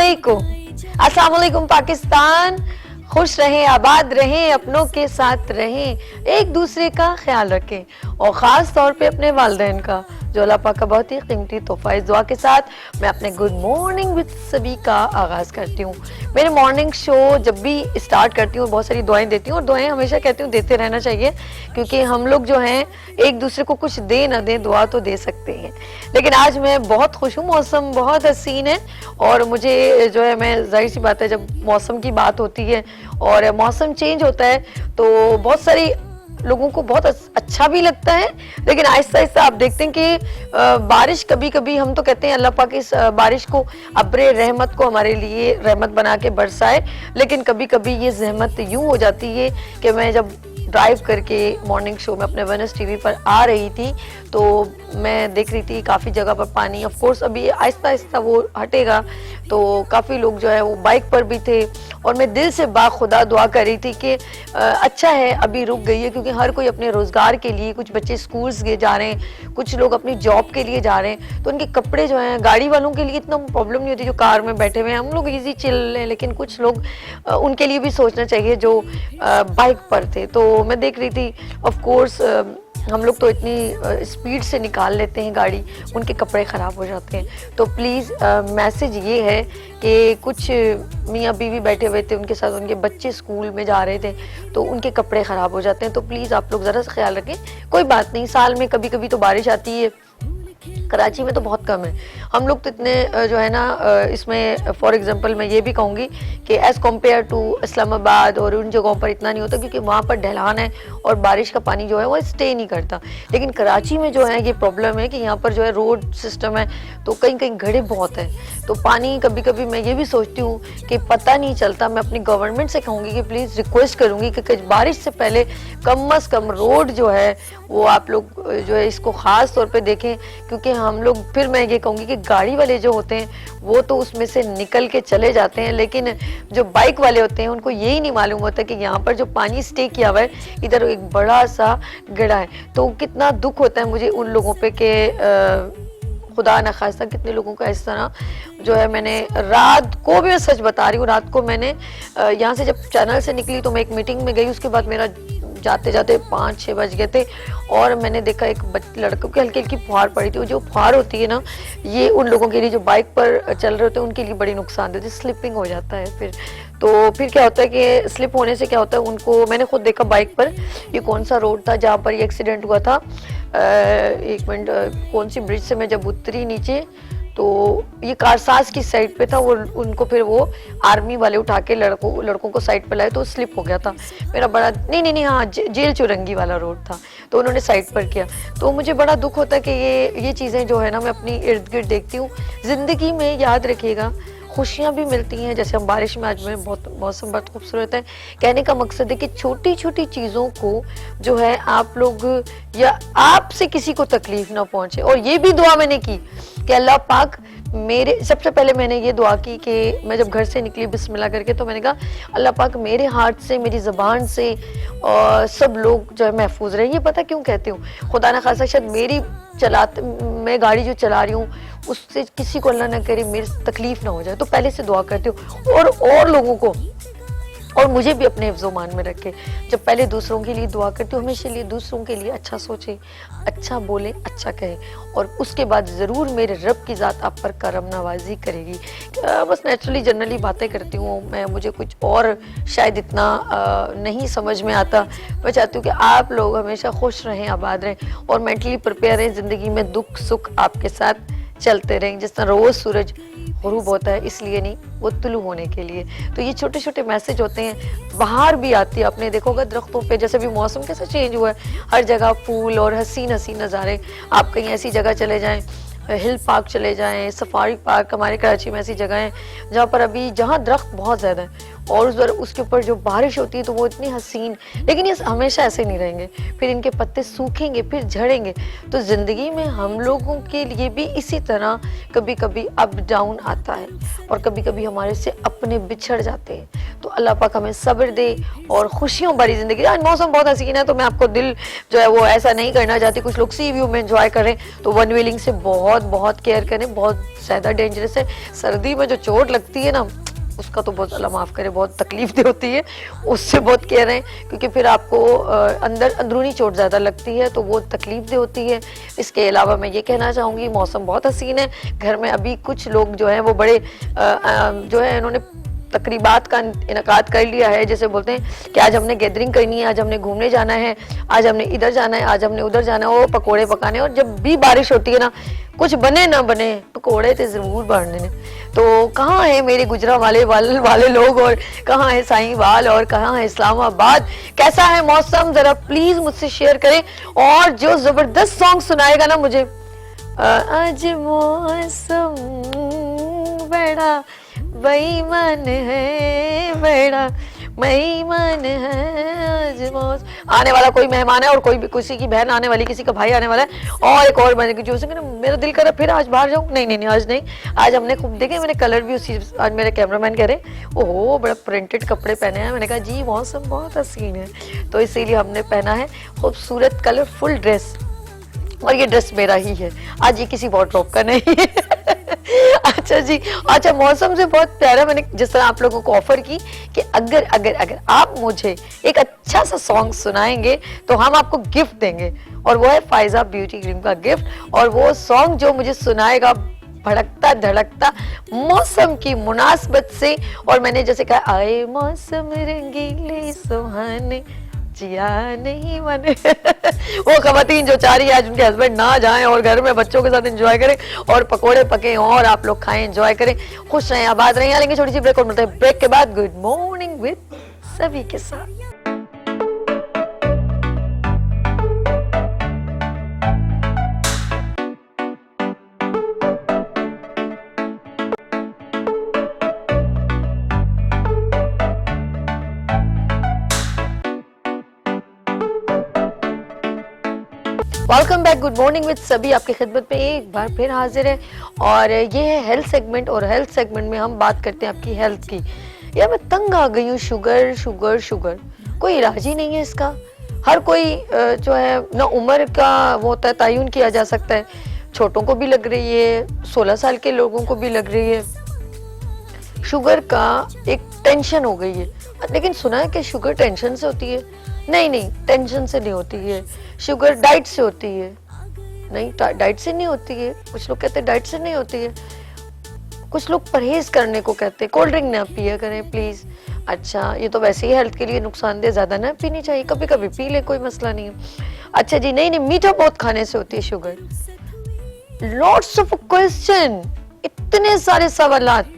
अस्सलाम वालेकुम पाकिस्तान। खुश रहें, आबाद रहें, अपनों के साथ रहें, एक दूसरे का ख्याल रखें और ख़ास तौर पे अपने वालिदैन का, जो अल्लाह पाक का बहुत ही कीमती तोहफा। इस दुआ के साथ मैं अपने गुड मॉर्निंग विद सभी का आगाज़ करती हूँ। मेरे मॉर्निंग शो जब भी स्टार्ट करती हूँ बहुत सारी दुआएं देती हूँ और दुआएं हमेशा कहती हूँ देते रहना चाहिए, क्योंकि हम लोग जो हैं एक दूसरे को कुछ दे ना दें दुआ तो दे सकते हैं। लेकिन आज मैं बहुत खुश हूँ, मौसम बहुत हसीन है और मुझे जो है, मैं जाहिर सी बात है जब मौसम की बात होती है और मौसम चेंज होता है तो बहुत सारी लोगों को बहुत अच्छा भी लगता है, लेकिन आहिस्ता आहिस्ता आप देखते हैं कि बारिश कभी कभी, हम तो कहते हैं अल्लाह पाक इस बारिश को, अब्रे रहमत को हमारे लिए रहमत बना के बरसाए, लेकिन कभी कभी ये जहमत यूं हो जाती है कि मैं जब ड्राइव करके मॉर्निंग शो में अपने वनस टीवी पर आ रही थी तो मैं देख रही थी काफ़ी जगह पर पानी। ऑफ कोर्स अभी आहिस्ता आहिस्ता वो हटेगा, तो काफ़ी लोग जो है वो बाइक पर भी थे और मैं दिल से बाखुदा दुआ कर रही थी कि अच्छा है अभी रुक गई है, क्योंकि हर कोई अपने रोज़गार के लिए, कुछ बच्चे स्कूल्स गए जा रहे हैं, कुछ लोग अपनी जॉब के लिए जा रहे हैं, तो उनके कपड़े जो हैं, गाड़ी वालों के लिए इतना प्रॉब्लम नहीं होती जो कार में बैठे हुए हैं, हम लोग ईजी चिल हैं, लेकिन कुछ लोग उनके लिए भी सोचना चाहिए जो बाइक पर थे। तो मैं देख रही थी, ऑफ कोर्स हम लोग तो इतनी स्पीड से निकाल लेते हैं गाड़ी, उनके कपड़े ख़राब हो जाते हैं। तो प्लीज़ मैसेज ये है कि कुछ मियाँ बीवी बैठे हुए थे, उनके साथ उनके बच्चे स्कूल में जा रहे थे, तो उनके कपड़े ख़राब हो जाते हैं। तो प्लीज़ आप लोग ज़रा सा ख्याल रखें। कोई बात नहीं, साल में कभी कभी तो बारिश आती है, कराची में तो बहुत कम है। हम लोग तो इतने जो है ना, इसमें फॉर एग्जांपल मैं ये भी कहूँगी कि एज़ कम्पेयर टू इस्लामाबाद और उन जगहों पर इतना नहीं होता, क्योंकि वहाँ पर ढलान है और बारिश का पानी जो है वो स्टे नहीं करता। लेकिन कराची में जो है ये प्रॉब्लम है कि यहाँ पर जो है रोड सिस्टम है, तो कहीं कहीं गड्ढे बहुत हैं, तो पानी कभी कभी मैं ये भी सोचती हूँ कि पता नहीं चलता। मैं अपनी गवर्नमेंट से कहूँगी कि प्लीज़ रिक्वेस्ट करूँगी कि बारिश से पहले कम अज़ कम रोड जो है वो आप लोग जो है इसको ख़ास तौर पे देखें, क्योंकि हम लोग, फिर मैं ये कहूँगी कि गाड़ी वाले जो होते हैं वो तो उसमें से निकल के चले जाते हैं, लेकिन जो बाइक वाले होते हैं उनको यही नहीं मालूम होता कि यहाँ पर जो पानी स्टे किया हुआ है इधर एक बड़ा सा गड्ढा है। तो कितना दुख होता है मुझे उन लोगों पे कि खुदा न खास्ता कितने लोगों का इस तरह जो है। मैंने रात को भी, मैं सच बता रही हूँ, रात को मैंने यहाँ से जब चैनल से निकली तो मैं एक मीटिंग में गई, उसके बाद मेरा जाते जाते 5-6 बज गए थे और मैंने देखा एक लड़कों की हल्की हल्की फुहार पड़ी थी। जो फुहार होती है ना, ये उन लोगों के लिए जो बाइक पर चल रहे होते हैं उनके लिए बड़ी नुकसान देती है, स्लिपिंग हो जाता है फिर। तो फिर क्या होता है कि स्लिप होने से क्या होता है उनको, मैंने खुद देखा बाइक पर, ये कौन सा रोड था जहाँ पर ये एक्सीडेंट हुआ था, एक मिनट, कौन सी ब्रिज से मैं जब उतरी नीचे तो ये कारसाज की साइड पे था, वो उनको फिर वो आर्मी वाले उठा के लड़कों को साइड पे लाए तो स्लिप हो गया था मेरा बड़ा, नहीं हाँ, जेल चुरंगी वाला रोड था, तो उन्होंने साइड पर किया। तो मुझे बड़ा दुख होता है कि ये चीज़ें जो है ना मैं अपनी इर्द गिर्द देखती हूँ। ज़िंदगी में याद रखिएगा खुशियाँ भी मिलती हैं, जैसे हम बारिश में, आज में बहुत मौसम बहुत खूबसूरत है। कहने का मकसद है कि छोटी छोटी चीज़ों को जो है आप लोग, या आपसे किसी को तकलीफ ना पहुँचे। और ये भी दुआ मैंने की कि अल्लाह पाक मेरे, सबसे पहले मैंने ये दुआ की कि मैं जब घर से निकली बिस्मिल्लाह करके, तो मैंने कहा अल्लाह पाक मेरे हाथ से, मेरी ज़बान से और सब लोग जो है महफूज रहे। ये पता क्यों कहती हूँ, खुदा न खासा शायद मेरी मैं गाड़ी जो चला रही हूँ उससे किसी को अल्लाह ना करे मेरी तकलीफ ना हो जाए, तो पहले से दुआ करती हूँ और लोगों को, और मुझे भी अपने हिफ्ज़-ओ-मान में रखे। जब पहले दूसरों के लिए दुआ करती हूँ, हमेशा लिए दूसरों के लिए अच्छा सोचे, अच्छा बोले, अच्छा कहे, और उसके बाद ज़रूर मेरे रब की ज़ात आप पर करम नवाजी करेगी। बस नेचुरली जनरली बातें करती हूँ मैं, मुझे कुछ और शायद इतना नहीं समझ में आता। मैं चाहती हूँ कि आप लोग हमेशा खुश रहें, आबाद रहें और मेंटली प्रिपेयर रहें, ज़िंदगी में दुख सुख आपके साथ चलते रहें। जिस तरह रोज़ सूरज गुरूब होता है इसलिए नहीं, वो तुलू होने के लिए। तो ये छोटे छोटे मैसेज होते हैं। बाहर भी आती है, आपने देखोगा दरख्तों पे, जैसे भी मौसम कैसा चेंज हुआ है, हर जगह फूल और हसीन हसीन नज़ारे। आप कहीं ऐसी जगह चले जाएं, हिल पार्क चले जाएं, सफारी पार्क, हमारे कराची में ऐसी जगह हैं जहाँ पर अभी, जहाँ दरख्त बहुत ज़्यादा है और उसके ऊपर जो बारिश होती है तो वो इतनी हसीन, लेकिन ये हमेशा ऐसे नहीं रहेंगे, फिर इनके पत्ते सूखेंगे, फिर झड़ेंगे। तो ज़िंदगी में हम लोगों के लिए भी इसी तरह कभी कभी अप डाउन आता है और कभी कभी हमारे से अपने बिछड़ जाते हैं। तो अल्लाह पाक हमें सब्र दे और खुशियों भरी ज़िंदगी। आज मौसम बहुत हसीन है तो मैं आपको दिल जो है वो ऐसा नहीं करना चाहती। कुछ लोग सी व्यू में एंजॉय करें तो वन व्हीलिंग से बहुत बहुत केयर करें, बहुत ज़्यादा डेंजरस है। सर्दी में जो चोट लगती है ना उसका तो बहुत अल्लाह माफ़ करे बहुत तकलीफ दे होती है, उससे बहुत केयर है क्योंकि फिर आपको अंदरूनी चोट ज़्यादा लगती है तो वो तकलीफ दे होती है। इसके अलावा मैं ये कहना चाहूँगी मौसम बहुत हसीन है। घर में अभी कुछ लोग जो हैं वो बड़े जो है इन्होंने तकरीबात का इनकाद कर लिया है, जैसे बोलते हैं कि आज हमने गैदरिंग करनी है, आज हमने घूमने जाना है, आज हमने इधर जाना है, आज हमने उधर जाना है, वो पकोड़े पकाने। और जब भी बारिश होती है ना कुछ बने ना बने पकोड़े तो ज़रूर बनने। तो कहाँ है मेरे गुजरावाले वाले लोग और कहाँ है साहिवाल और कहाँ है इस्लामाबाद? कैसा है मौसम ज़रा प्लीज़ मुझसे शेयर करें। और जो ज़बरदस्त सॉन्ग सुनाएगा ना मुझे, आज मौसम बड़ा बेईमान है, बड़ा बेईमान है आज मौसम। आने वाला कोई मेहमान है और कोई भी किसी की बहन आने वाली, किसी का भाई आने वाला है और एक और बने जो मेरा दिल कर रहा फिर आज बाहर जाऊँ। नहीं आज नहीं, आज हमने खूब देखे, मैंने कलर भी उसी, आज मेरे कैमरामैन कह रहे ओहो बड़ा प्रिंटेड कपड़े पहने हैं। मैंने कहा जी मौसम बहुत हसीन है तो इसीलिए हमने पहना है खूबसूरत कलरफुल ड्रेस और ये ड्रेस मेरा ही है, आज ये किसी वार्डरोब का नहीं है। अच्छा जी, अच्छा मौसम से बहुत प्यारा मैंने जिस तरह आप लोगों को ऑफर की कि अगर अगर अगर आप मुझे एक अच्छा सा सॉन्ग सुनाएंगे तो हम आपको गिफ्ट देंगे और वो है फायजा ब्यूटी क्रीम का गिफ्ट। और वो सॉन्ग जो मुझे सुनाएगा भड़कता धड़कता मौसम की मुनासबत से, और मैंने जैसे कहा आए मौसम रंगीले सुहाने जिया नहीं मने। वो खवातीन जो चाह रही है आज उनके हस्बैंड ना जाएं और घर में बच्चों के साथ एंजॉय करें और पकोड़े पके और आप लोग खाएं एंजॉय करें, खुश रहें आबाद रहें। लेंगे छोटी सी ब्रेक और मिलते हैं ब्रेक के बाद गुड मॉर्निंग विद सभी के साथ। Welcome back, good morning with सभी आपकी खिदमत में एक बार फिर हाजिर है और ये है हेल्थ सेगमेंट। और हेल्थ सेगमेंट में हम बात करते हैं आपकी हेल्थ की। यार मैं तंग आ गई हूँ, शुगर शुगर शुगर, कोई इलाज ही नहीं है इसका। हर कोई जो है ना उम्र का वो होता है तयन किया जा सकता है, छोटों को भी लग रही है, 16 साल के लोगों को भी लग रही है। शुगर का एक टेंशन हो गई है, लेकिन सुना है कि शुगर टेंशन से होती है। नहीं टेंशन से नहीं होती है, शुगर डाइट से होती है। नहीं डाइट से नहीं होती है, कुछ लोग कहते हैं डाइट से नहीं होती है, कुछ लोग परहेज करने को कहते हैं, कोल्ड ड्रिंक ना पिया करें प्लीज। अच्छा ये तो वैसे ही हेल्थ के लिए नुकसानदेह, ज्यादा ना पीनी चाहिए, कभी कभी पी ले कोई मसला नहीं है। अच्छा जी नहीं मीठा बहुत खाने से होती है शुगर। लॉट्स ऑफ क्वेश्चन, इतने सारे सवालात।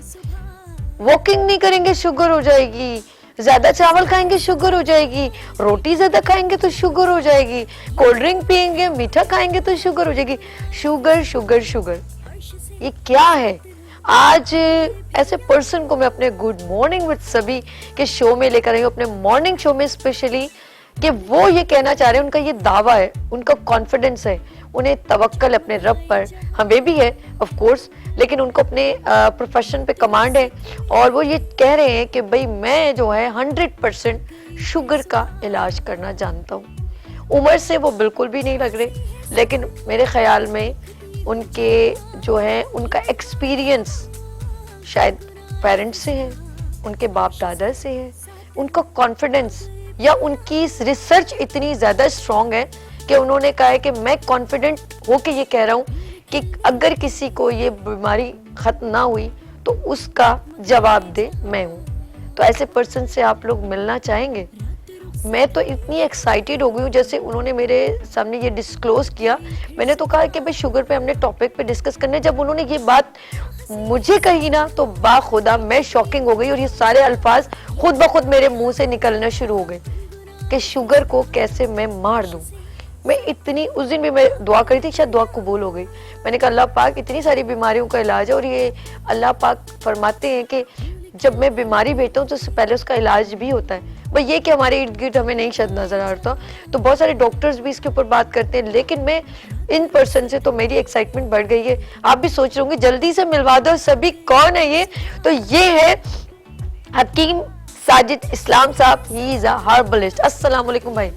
वॉकिंग नहीं करेंगे शुगर हो जाएगी, ज्यादा चावल खाएंगे शुगर हो जाएगी, रोटी ज्यादा खाएंगे तो शुगर हो जाएगी, कोल्ड ड्रिंक पिएंगे मीठा खाएंगे तो शुगर हो जाएगी। शुगर शुगर शुगर ये क्या है? आज ऐसे पर्सन को मैं अपने गुड मॉर्निंग विद सभी के शो में लेकर आई हूँ, अपने मॉर्निंग शो में स्पेशली, कि वो ये कहना चाह रहे हैं, उनका ये दावा है, उनका कॉन्फिडेंस है, उन्हें तवक्कल अपने रब पर, हमें भी है ऑफ कोर्स, लेकिन उनको अपने प्रोफेशन पे कमांड है और वो ये कह रहे हैं कि भाई मैं जो है 100% शुगर का इलाज करना जानता हूँ। उम्र से वो बिल्कुल भी नहीं लग रहे, लेकिन मेरे ख्याल में उनके जो है उनका एक्सपीरियंस शायद पेरेंट्स से है, उनके बाप दादा से है, उनका कॉन्फिडेंस या उनकी रिसर्च इतनी ज़्यादा स्ट्रॉन्ग है कि उन्होंने कहा है कि मैं कॉन्फिडेंट होके ये कह रहा हूँ कि अगर किसी को ये बीमारी खत्म ना हुई तो उसका जवाब दे मैं हूँ। तो ऐसे पर्सन से आप लोग मिलना चाहेंगे? मैं तो इतनी एक्साइटेड हो गई हूँ, जैसे उन्होंने मेरे सामने ये डिस्क्लोज किया, मैंने तो कहा कि भाई शुगर पे हमने टॉपिक पे डिस्कस करने, जब उन्होंने ये बात मुझे कही ना तो बाखुदा मैं शॉकिंग हो गई और ये सारे अल्फाज खुद ब खुद मेरे मुंह से निकलना शुरू हो गए कि शुगर को कैसे मैं मार दूं। मैं इतनी, उस दिन भी मैं दुआ करी थी, शायद दुआ कबूल हो गई। मैंने कहा अल्लाह पाक इतनी सारी बीमारियों का इलाज है और ये अल्लाह पाक फरमाते हैं कि जब मैं बीमारी भेजता हूँ तो उससे पहले उसका इलाज भी होता है। बस ये कि हमारे इर्द गिर्द हमें नहीं शायद नजर आ रहा, तो बहुत सारे डॉक्टर्स भी इसके ऊपर बात करते हैं, लेकिन मैं इन पर्सन से तो मेरी एक्साइटमेंट बढ़ गई है। आप भी सोच रहे होंगे जल्दी से मिलवा दो सभी, कौन है ये? तो ये है हकीम साजिद इस्लाम साहब, ही इज अ हर्बलिस्ट। अस्सलाम वालेकुम भाई,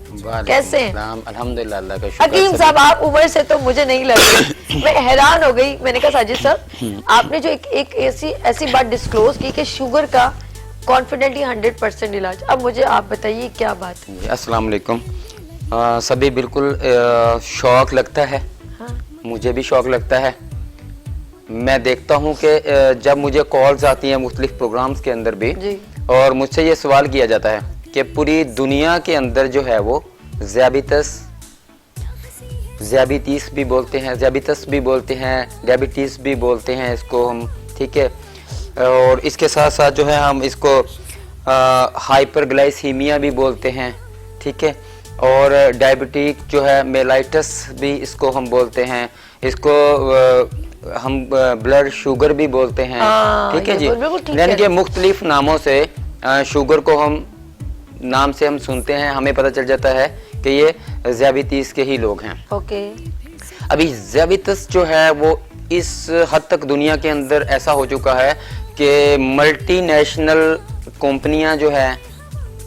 कैसे हैं? अल्हम्दुलिल्लाह, अल्लाह का शुक्र। हकीम साहब, आप उम्र से तो मुझे नहीं लग रही। मैं हैरान हो गई, मैंने कहा साजिद साहब आपने जो एक ऐसी बात डिस्क्लोज की कि शुगर का कॉन्फिडेंटली 100% इलाज, अब मुझे आप बताइए क्या बात है? अस्सलाम वालेकुम। सभी बिल्कुल शौक लगता है। हाँ। मुझे भी शौक लगता है। मैं देखता हूँ कि जब मुझे कॉल्स आती हैं मुख्तलिफ प्रोग्राम्स के अंदर भी, जी। और मुझसे ये सवाल किया जाता है कि पूरी दुनिया के अंदर जो है वो ज़ियाबितीस भी बोलते हैं, ज़ियाबितस भी बोलते हैं, डायबिटीज़ भी बोलते हैं इसको हम, ठीक है। और इसके साथ साथ जो है हम इसको हाइपरग्लाइसीमिया भी बोलते हैं, ठीक है। और डायबिटिक जो है मेलाइटस भी इसको हम बोलते हैं, इसको हम ब्लड शुगर भी बोलते हैं, ठीक है जी। यानी कि मुख्तलिफ नामों से शुगर को हम नाम से हम सुनते हैं, हमें पता चल जाता है कि ये ज़ियाबितीस के ही लोग हैं। ओके। अभी ज़ियाबितस जो है वो इस हद तक दुनिया के अंदर ऐसा हो चुका है कि मल्टीनेशनल कंपनियां जो है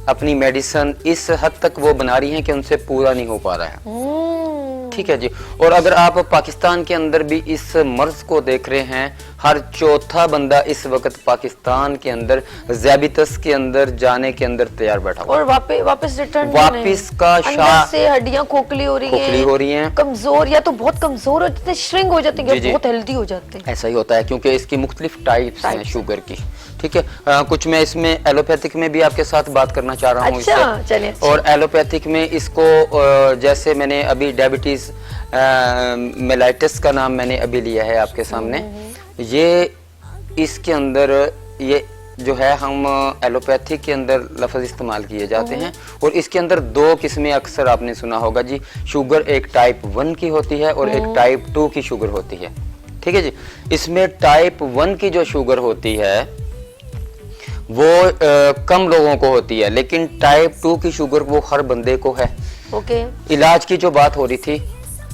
अपनी मेडिसिन इस हद तक वो बना रही हैं कि उनसे पूरा नहीं हो पा रहा है, ठीक है जी। और अगर आप पाकिस्तान के अंदर भी इस मर्ज को देख रहे हैं, हर चौथा बंदा इस वक्त पाकिस्तान के अंदर ज़ियाबितस के अंदर जाने के अंदर तैयार बैठा हुआ, और वापस रिटर्न वापस का अंदर से हड्डियां खोखली हो रही हैं, कमजोर या तो बहुत कमजोर हो जाते हैं, श्रिंक हो जाते हैं, बहुत हेल्दी हो जाते हैं। ऐसा ही होता है क्योंकि इसकी मुख्तलिफ टाइप्स हैं शुगर की, ठीक है। कुछ मैं इसमें एलोपैथिक में भी आपके साथ बात करना चाह रहा हूँ। अच्छा, चलिए। और एलोपैथिक में इसको जैसे मैंने अभी डायबिटीज मेलाइटिस का नाम मैंने अभी लिया है आपके सामने, ये इसके अंदर ये जो है हम एलोपैथिक के अंदर लफ्ज़ इस्तेमाल किए जाते हैं। और इसके अंदर दो किस्में अक्सर आपने सुना होगा जी, शुगर एक टाइप 1 की होती है और एक टाइप 2 की शुगर होती है, ठीक है जी। इसमें टाइप 1 की जो शुगर होती है वो कम लोगों को होती है, लेकिन टाइप 2 की शुगर वो हर बंदे को है। ओके। इलाज की जो बात हो रही थी,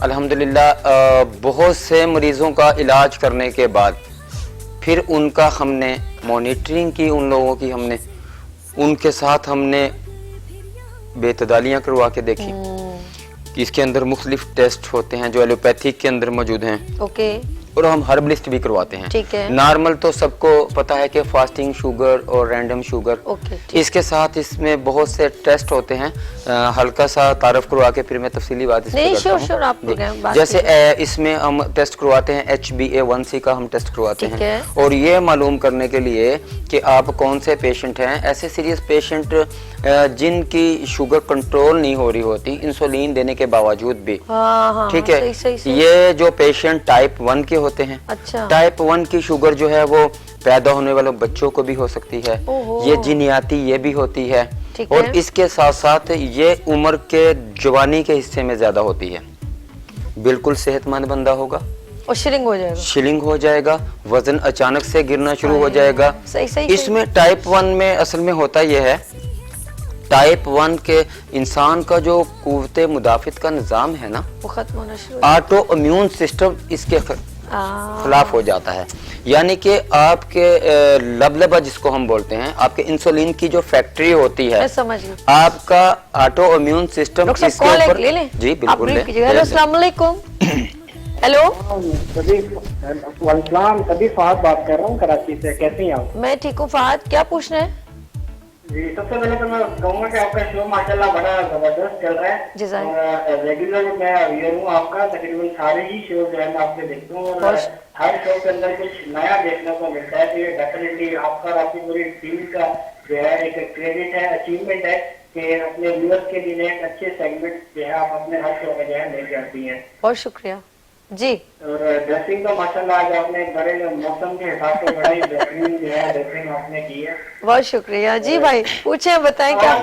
अल्हम्दुलिल्लाह बहुत से मरीजों का इलाज करने के बाद फिर उनका हमने मॉनिटरिंग की, उन लोगों की हमने उनके साथ हमने बेतदालियां करवा के देखी कि इसके अंदर मुख्तलिफ टेस्ट होते हैं जो एलोपैथिक के अंदर मौजूद हैं। ओके। और हम हर्बलिस्ट भी करवाते हैं, ठीक है। नॉर्मल तो सबको पता है कि फास्टिंग शुगर और रैंडम शुगर, इसके साथ इसमें बहुत से टेस्ट होते हैं। हल्का सा तारफ करवा के फिर मैं तफसीली बात इस पे करता हूं। जैसे इसमें हम टेस्ट करवाते हैं HbA1c का हम टेस्ट करवाते हैं, और ये मालूम करने के लिए कि आप कौन से पेशेंट हैं। ऐसे सीरियस पेशेंट जिनकी शुगर कंट्रोल नहीं हो रही होती इंसुलिन देने के बावजूद भी, ठीक है। ये जो पेशेंट टाइप 1 के होते हैं, अच्छा। टाइप 1 की शुगर जो है वो पैदा होने वाले बच्चों को भी हो सकती है, ये जिनियाती ये भी होती है, और इसके साथ साथ ये उम्र के जवानी के हिस्से में ज्यादा होती है। बिल्कुल सेहतमंद बंदा होगा और शिलिंग हो जाएगा, वजन अचानक से गिरना शुरू हो जाएगा। इसमें टाइप 1 में असल में होता यह है, टाइप 1 के इंसान का जो कुव्वते मुदाफित का निजाम है ना वो खत्म होना शुरू, ऑटो इम्यून सिस्टम इसके खिलाफ हो जाता है। यानी कि आपके लबलबा जिसको हम बोलते हैं, आपके इंसुलिन की जो फैक्ट्री होती है, समझ आपका ऑटो इम्यून सिस्टम इसके ऊपर। जी बिल्कुल। हेलो, अस्सलाम वालेकुम। हेलो, कभी फहद बात कर रहा हूँ कराची से, कैसे हैं आप? मैं ठीक हूँ फहद, क्या पूछना है? जी, सबसे पहले तो मैं कहूँगा कि आपका शो माशाल्लाह बड़ा जबरदस्त चल रहा है, और रेगुलर मैं व्यूअर हूँ आपका, तकरीबन सारे ही शो जो है मैं आपसे देखता हूँ, और हर शो के अंदर कुछ नया देखने को मिलता है। तो ये डेफिनेटली आपका और आपकी पूरी टीम का जो है एक क्रेडिट है, अचीवमेंट है कि अपने व्यूअर्स के लिए एक अच्छे सेगमेंट जो है आप अपने हर शो में जो है ले जाती हैं। बहुत शुक्रिया जी। और ड्रेसिंग तो माशाल्लाह आज आपने बड़े मौसम के हिसाब से बड़ा ही बेहतरीन जो है ड्रेसिंग आपने की है। बहुत शुक्रिया जी। भाई पूछे, बताएं क्या?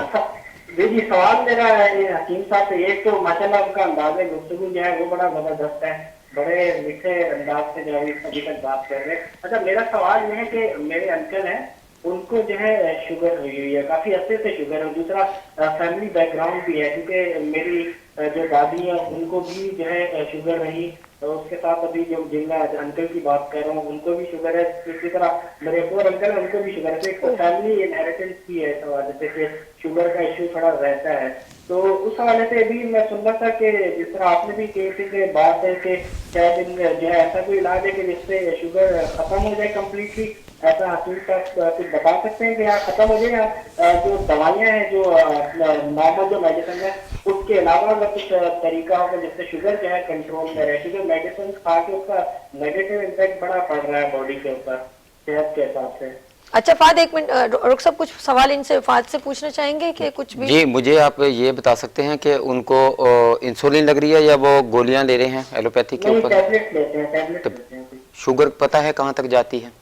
जी, सवाल मेरा हकीम साहब से, एक तो माशाल्लाह उनका अंदाज़ गुफ्तगू जो है वो बड़ा जबरदस्त है, बड़े मीठे अंदाज से जो है अभी तक बात कर रहे हैं। अच्छा, मेरा सवाल ये है कि मेरे अंकल हैं उनको जो है शुगर हुई हुई है, काफी अच्छे से शुगर है। दूसरा फैमिली बैकग्राउंड भी है, क्योंकि मेरी जो दादी है उनको भी जो है शुगर रही, तो उसके साथ अभी जो जिनका अंकल की बात कर रहा हूँ उनको भी शुगर है। इसी तरह मेरे एक और अंकल है उनको भी शुगर है। तो एक फैमिली इनहेरिटेंस भी है इस हवाले से कि शुगर का इश्यू थोड़ा रहता है। तो उस हवाले से भी मैं सुन रहा था कि जिस तरह आपने भी किसी के बात है कि शायद जो है ऐसा कोई इलाज है कि जिससे शुगर खत्म हो जाए कम्प्लीटली, ऐसा हकीकत तक कुछ बता सकते हैं कि यहाँ खत्म हो जाए, या जो दवाइयाँ हैं जो नॉर्मल जो मेडिसिन है उसके अलावा अगर कुछ तरीका होगा जिससे शुगर जो है कंट्रोल में रहे? क्योंकि मेडिसिन खा के उसका नेगेटिव इम्पैक्ट बड़ा पड़ रहा है बॉडी के ऊपर सेहत के हिसाब से। अच्छा फाद, एक मिनट रुक साहब, कुछ सवाल इनसे फाद से पूछना चाहेंगे कि कुछ भी? जी, मुझे आप ये बता सकते हैं कि उनको इंसुलिन लग रही है या वो गोलियां ले रहे हैं एलोपैथी के ऊपर? टैबलेट लेते हैं, टैबलेट लेते हैं। शुगर पता है कहाँ तक जाती है?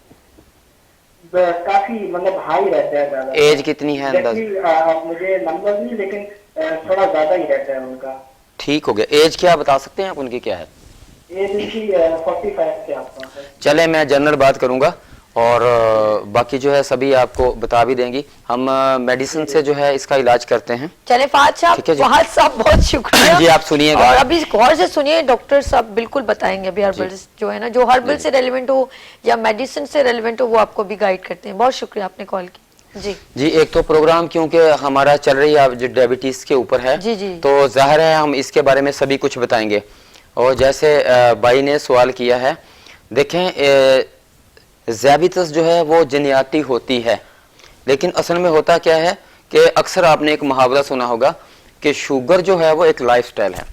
काफी मतलब हाई रहता है ज्यादा। एज कितनी है अंदाज? मुझे नंबर नहीं, लेकिन थोड़ा ज्यादा ही रहता है उनका। ठीक हो गया। एज क्या बता सकते हैं आप उनकी क्या है? एज उनकी 45 के आसपास है। चले, मैं जनरल बात करूंगा और बाकी जो है सभी आपको बता भी देंगी। हम मेडिसिन से जो है इसका इलाज करते हैं। चले फाद साहब, फाद साहब बहुत शुक्रिया जी, आप सुनिएगा और अभी गौर से सुनिए, डॉक्टर साहब बिल्कुल बताएंगे अभी हर्बल्स जो है ना, जो हर्बल से रेलेवेंट हो या मेडिसिन से रेलेवेंट हो वो आपको भी गाइड करते हैं। बहुत शुक्रिया आपने कॉल की। जी जी, एक तो प्रोग्राम क्योंकि हमारा चल रही है जो डायबिटीज के ऊपर है, जी जी, तो जाहिर है हम इसके बारे में सभी कुछ बताएंगे। और जैसे भाई ने सवाल किया है, देखें ज़्याबितस जो है वो जनियाती होती है, लेकिन असल में होता क्या है कि अक्सर आपने एक मुहावरा सुना होगा कि शुगर जो है वो एक लाइफस्टाइल है।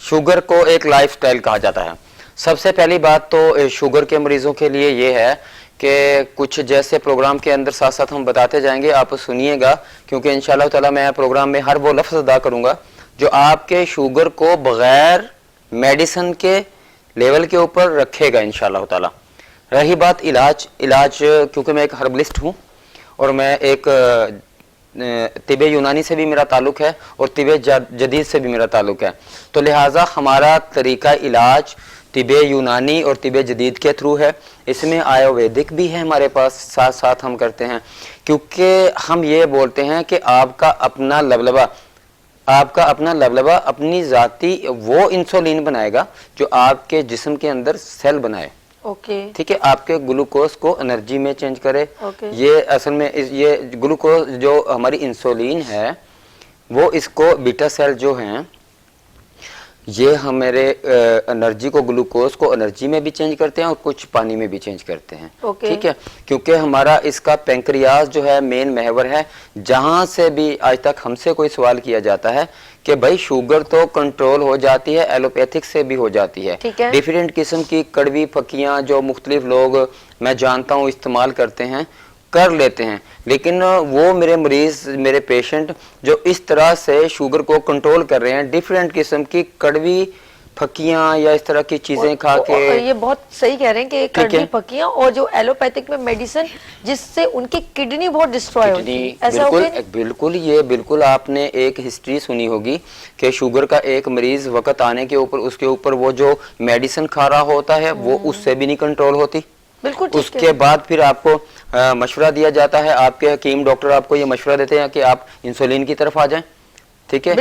शुगर को एक लाइफस्टाइल कहा जाता है। सबसे पहली बात तो शुगर के मरीजों के लिए ये है कि कुछ जैसे प्रोग्राम के अंदर साथ साथ हम बताते जाएंगे, आप सुनिएगा, क्योंकि इंशाल्लाह ताला मैं प्रोग्राम में हर वो लफ्ज़ अदा करूंगा जो आपके शुगर को बगैर मेडिसिन के लेवल के ऊपर रखेगा इंशाल्लाह ताला। रही बात इलाज, क्योंकि मैं एक हर्बलिस्ट हूँ और मैं एक तिबे यूनानी से भी मेरा ताल्लुक है और तिबे जदीद से भी मेरा ताल्लुक है, तो लिहाजा हमारा तरीका इलाज तिबे यूनानी और तिबे जदीद के थ्रू है। इसमें आयुर्वेदिक भी है हमारे पास, साथ साथ हम करते हैं, क्योंकि हम ये बोलते हैं कि आपका अपना लबलबा अपनी ज़ाती वो इंसुलिन बनाएगा जो आपके जिस्म के अंदर सेल बनाए। ओके ठीक है, आपके ग्लूकोज को एनर्जी में चेंज करे। ये असल में ये ग्लूकोज जो हमारी इंसुलिन है वो इसको बीटा सेल जो हैं ये हमारे एनर्जी को, ग्लूकोज को एनर्जी में भी चेंज करते हैं और कुछ पानी में भी चेंज करते हैं। ठीक है, क्योंकि हमारा इसका पैंक्रियाज जो है मेन महवर है, जहां से भी आज तक हमसे कोई सवाल किया जाता है कि भाई शुगर तो कंट्रोल हो जाती है, एलोपैथिक से भी हो जाती है। डिफरेंट किस्म की कड़वी फकियां जो मुख्तलिफ लोग मैं जानता हूँ इस्तेमाल करते हैं, कर लेते हैं, लेकिन वो मेरे मरीज, मेरे पेशेंट जो इस तरह से शुगर को कंट्रोल कर रहे हैं, डिफरेंट किस्म की कड़वी फकियां या इस तरह की चीजें खा के, ये बहुत सही कह रहे हैं कि कड़वी फकियां और जो एलोपैथिक में मेडिसिन जिससे उनकी किडनी बहुत डिस्ट्रॉय होती है, ऐसा बिल्कुल आपने एक हिस्ट्री सुनी होगी कि शुगर का एक मरीज वक्त आने के ऊपर उसके ऊपर वो जो मेडिसिन खा रहा होता है वो उससे भी नहीं कंट्रोल होती। बिल्कुल। उसके बाद फिर आपको मशवरा दिया जाता है, आपके हकीम डॉक्टर आपको ये मशवरा देते हैं कि आप इंसुलिन की तरफ आ जाएं। ठीक है,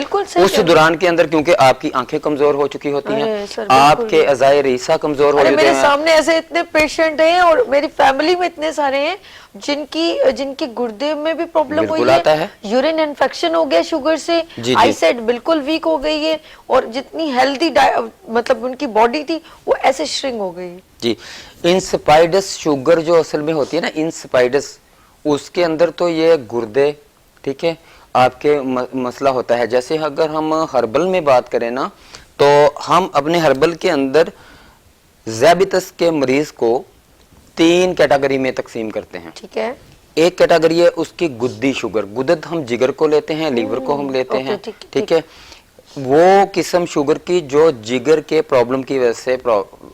उस दौरान के अंदर क्योंकि आपकी आंखें कमजोर हो चुकी होती हैं, आपके अज़ाए रीसा कमजोर हो जाते हैं। मेरे सामने ऐसे इतने पेशेंट हैं और मेरी फैमिली में इतने सारे हैं जिनकी गुर्दे में भी प्रॉब्लम हुई है, यूरिन इन्फेक्शन हो गया शुगर से, आईसाइट बिल्कुल वीक हो गई है और जितनी हेल्दी मतलब उनकी बॉडी थी वो ऐसे श्रिंक हो गई। जी, इंस्पाइडस शुगर जो असल में होती है ना, इंस्पाइडस, उसके अंदर तो ये गुर्दे, ठीक है, आपके मसला होता है। जैसे अगर हम हर्बल में बात करें ना, तो हम अपने हर्बल के अंदर ज़्याबितस के मरीज को 3 कैटेगरी में तकसीम करते हैं। ठीक है, एक कैटेगरी है उसकी गुद्दी शुगर, गुदद हम जिगर को लेते हैं, लीवर को हम लेते हैं। ठीक है, वो किस्म शुगर की जो जिगर के प्रॉब्लम की वजह से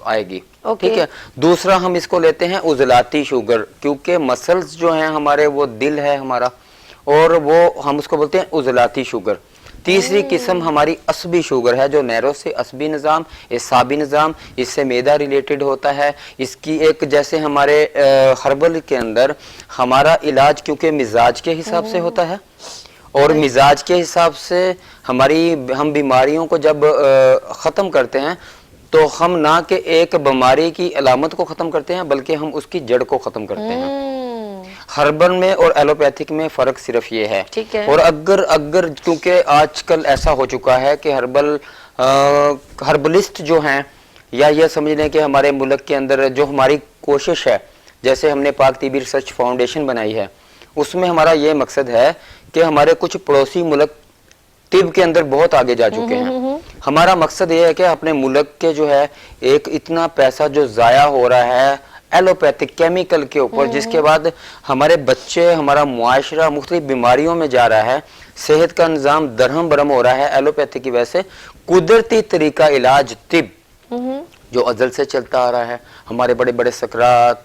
आएगी। ठीक है, दूसरा हम इसको लेते हैं उजलाती शुगर, क्योंकि मसल्स जो हैं हमारे वो दिल है हमारा, और वो हम उसको बोलते हैं उजलाती शुगर। तीसरी किस्म हमारी असबी शुगर है, जो नैरो से असबी निज़ाम, एसाबी निज़ाम, इससे मैदा रिलेटेड होता है। इसकी एक जैसे हमारे हर्बल के अंदर हमारा इलाज क्योंकि मिजाज के हिसाब से होता है और मिजाज के हिसाब से हम बीमारियों को जब ख़त्म करते हैं तो हम ना कि एक बीमारी की अलामत को ख़त्म करते हैं बल्कि हम उसकी जड़ को ख़त्म करते हैं। हर्बल में और एलोपैथिक में फ़र्क सिर्फ ये है। ठीक है। और अगर क्योंकि आजकल ऐसा हो चुका है कि हर्बलिस्ट जो हैं, या ये समझ लें कि हमारे मुल्क के अंदर जो हमारी कोशिश है, जैसे हमने पाक तिब्बी रिसर्च फाउंडेशन बनाई है, उसमें हमारा ये मकसद है कि हमारे कुछ पड़ोसी मुल्क तिब के अंदर बहुत आगे जा चुके हैं। हमारा मकसद ये है कि अपने मुल्क के जो है एक इतना पैसा जो जाया हो रहा है एलोपैथिक केमिकल के ऊपर, जिसके बाद हमारे बच्चे, हमारा मुआशरा मुख्तलिफ बीमारियों में जा रहा है, सेहत का निज़ाम दरहम बरहम हो रहा है एलोपैथिक की वजह से। कुदरती तरीका इलाज तिब जो अजल से चलता आ रहा है, हमारे बड़े बड़े सकरात,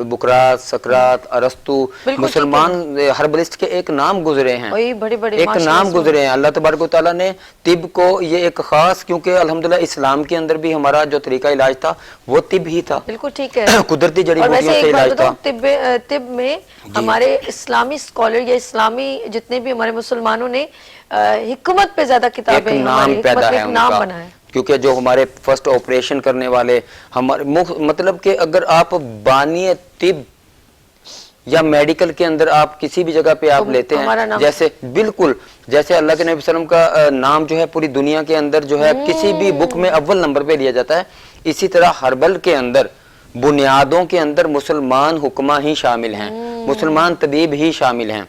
बुकरात, सकरात, अरस्तु, मुसलमान हर्बलिस्ट के एक नाम गुजरे हैं, बड़े-बड़े एक नाम गुजरे हैं। अल्लाह तबारक व तआला ने तिब को ये एक खास, क्योंकि अल्हम्दुलिल्लाह इस्लाम के अंदर भी हमारा जो तरीका इलाज था वो तिब ही था। बिल्कुल ठीक है। कुदरती जड़ी बूटियों से इलाज था। तिब में हमारे इस्लामी स्कॉलर या इस्लामी जितने भी हमारे मुसलमानों ने हिकमत पे ज्यादा किताबें, एक नाम पैदा है नाम उनका, बना है। क्योंकि जो हमारे फर्स्ट ऑपरेशन करने वाले हमारे मतलब कि अगर आप बानी तिब या मेडिकल के अंदर आप किसी भी जगह पे आप लेते हैं, जैसे बिल्कुल जैसे अल्लाह के नबी सल्लल्लाहु अलैहि वसल्लम का नाम जो है पूरी दुनिया के अंदर जो है किसी भी बुक में अव्वल नंबर पे लिया जाता है, इसी तरह हर्बल के अंदर बुनियादों के अंदर मुसलमान हुक्मा ही शामिल हैं, मुसलमान तबीब ही शामिल हैं।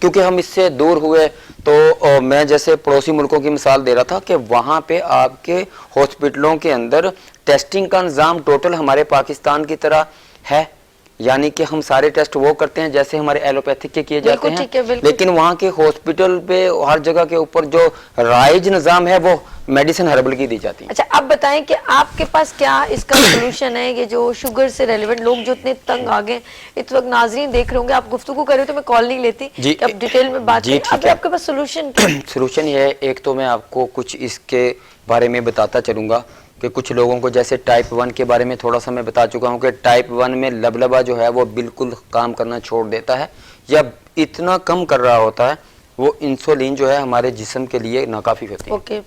क्योंकि हम इससे दूर हुए तो मैं जैसे पड़ोसी मुल्कों की मिसाल दे रहा था कि वहाँ पे आपके हॉस्पिटलों के अंदर टेस्टिंग का निज़ाम टोटल हमारे पाकिस्तान की तरह है, यानी कि हम सारे टेस्ट वो करते हैं जैसे हमारे एलोपैथिक के किए जाते हैं, लेकिन वहाँ के हॉस्पिटल पे हर जगह के ऊपर जो राइज निज़ाम है वो मेडिसिन हर्बल की दी जाती है। अच्छा, अब बताएं कि आपके पास क्या इसका सोल्यूशन है? ये जो शुगर से रेलेवेंट लोग जो इतने तंग आ गए, इस वक्त नाजरीन देख रहे होंगे, आप गुफ्तगू कर रहे हो तो मैं कॉल नहीं लेती जी, अब डिटेल में बात करें। अब आपके पास सोल्यूशन क्या? सोल्यूशन ये है, एक तो मैं आपको कुछ इसके बारे में बताता चलूंगा कि कुछ लोगों को जैसे टाइप 1 के बारे में थोड़ा सा मैं बता चुका हूँ कि टाइप 1 में लबलबा जो है वो बिल्कुल काम करना छोड़ देता है या इतना कम कर रहा होता है, वो इंसुलिन जो है हमारे जिस्म के लिए नाकाफी होती है। ओके।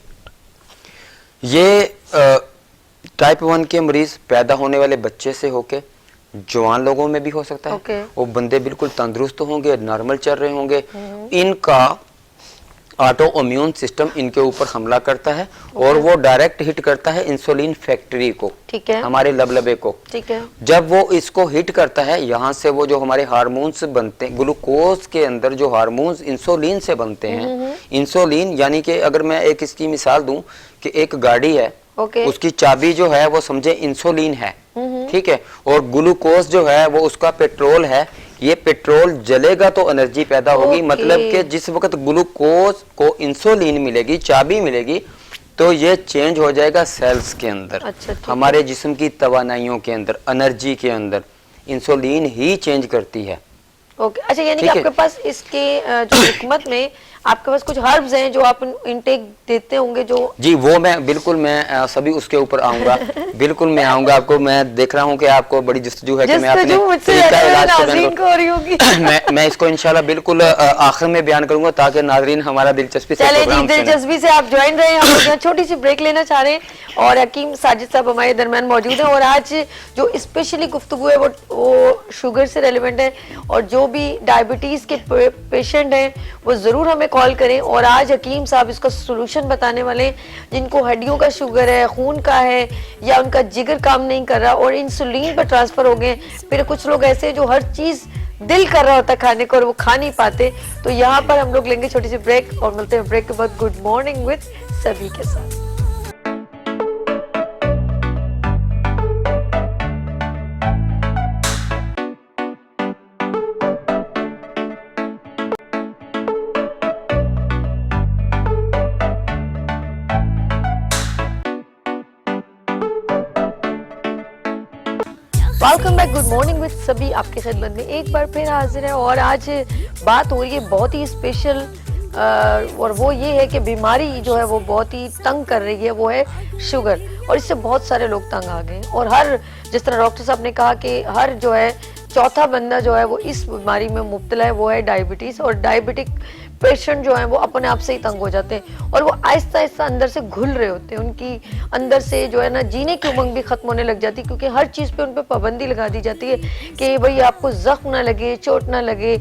ये टाइप 1 के मरीज पैदा होने वाले बच्चे से होके जवान लोगों में भी हो सकता है। वो बंदे बिल्कुल तंदुरुस्त होंगे, नॉर्मल चल रहे होंगे, इनका ऑटो इम्यून सिस्टम इनके ऊपर हमला करता है और वो डायरेक्ट हिट करता है इंसुलिन फैक्ट्री को, ठीक है, हमारे लबलबे को। ठीक है। जब वो इसको हिट करता है, यहाँ से वो जो हमारे हार्मोन्स बनते हैं, ग्लूकोज के अंदर जो हार्मोन्स इंसुलिन से बनते हैं, इंसुलिन यानी कि अगर मैं एक इसकी मिसाल दूं कि एक गाड़ी है, उसकी चाबी जो है वो समझे इंसुलिन है, ठीक है, और ग्लूकोज जो है वो उसका पेट्रोल है। ये पेट्रोल जलेगा तो एनर्जी पैदा होगी, मतलब कि जिस वक्त ग्लूकोज को इंसुलिन मिलेगी, चाबी मिलेगी, तो ये चेंज हो जाएगा सेल्स के अंदर। अच्छा, हमारे जिस्म की तवानाइयों के अंदर, एनर्जी के अंदर इंसुलिन ही चेंज करती है। ओके। अच्छा, यानी कि आपके पास इसके जो हिकमत में आपके पास कुछ हर्ब्स हैं जो आप इनटेक देते होंगे जो? जी, वो मैं बिल्कुल मैं सभी उसके ऊपर आऊंगा, बिल्कुल मैं आऊंगा। आपको मैं देख रहा हूँ कि आपको बड़ी जस्तजू है कि मैं अपने मैं इसको इंशाल्लाह बिल्कुल आखिर में बयान करूंगा ताकि नाज़रीन हमारा दिलचस्पी से दिलचस्पी से आप ज्वाइन रहे। हम लोग छोटी सी ब्रेक लेना चाह रहे हैं और हकीम साजिद साहब हमारे दरमियान मौजूद हैं और आज जो स्पेशली गुफ्तगू है वो शुगर से रेलिवेंट है और जो भी डायबिटीज के पेशेंट हैं वो जरूर हमें कॉल करें। और आज हकीम साहब इसका सोल्यूशन बताने वाले हैं जिनको हड्डियों का शुगर है, खून का है या उनका जिगर काम नहीं कर रहा और इंसुलिन पर ट्रांसफर हो गए। फिर कुछ लोग ऐसे हैं जो हर चीज दिल कर रहा होता खाने को और वो खा नहीं पाते। तो यहाँ पर हम लोग लेंगे छोटी सी ब्रेक और मिलते हैं ब्रेक के बाद गुड मॉर्निंग विद सभी के साथ। Welcome back, good morning with सभी आपकी खिदमत में एक बार फिर हाजिर है और आज बात हो रही है बहुत ही स्पेशल और वो ये है कि बीमारी जो है वो बहुत ही तंग कर रही है, वो है शुगर। और इससे बहुत सारे लोग तंग आ गए हैं। और हर, जिस तरह डॉक्टर साहब ने कहा कि हर जो है चौथा बंदा जो है वो इस बीमारी में मुब्तला है, वो है डायबिटीज। और डायबिटिक पेशेंट जो है वो अपने आप से ही तंग हो जाते हैं और वो आहिस्ता आहिस्ता अंदर से घुल रहे होते हैं। उनकी अंदर से जो है ना जीने की उमंग भी खत्म होने लग जाती है, क्योंकि हर चीज़ पे उन पे पाबंदी लगा दी जाती है कि भाई आपको जख्म ना लगे, चोट ना लगे,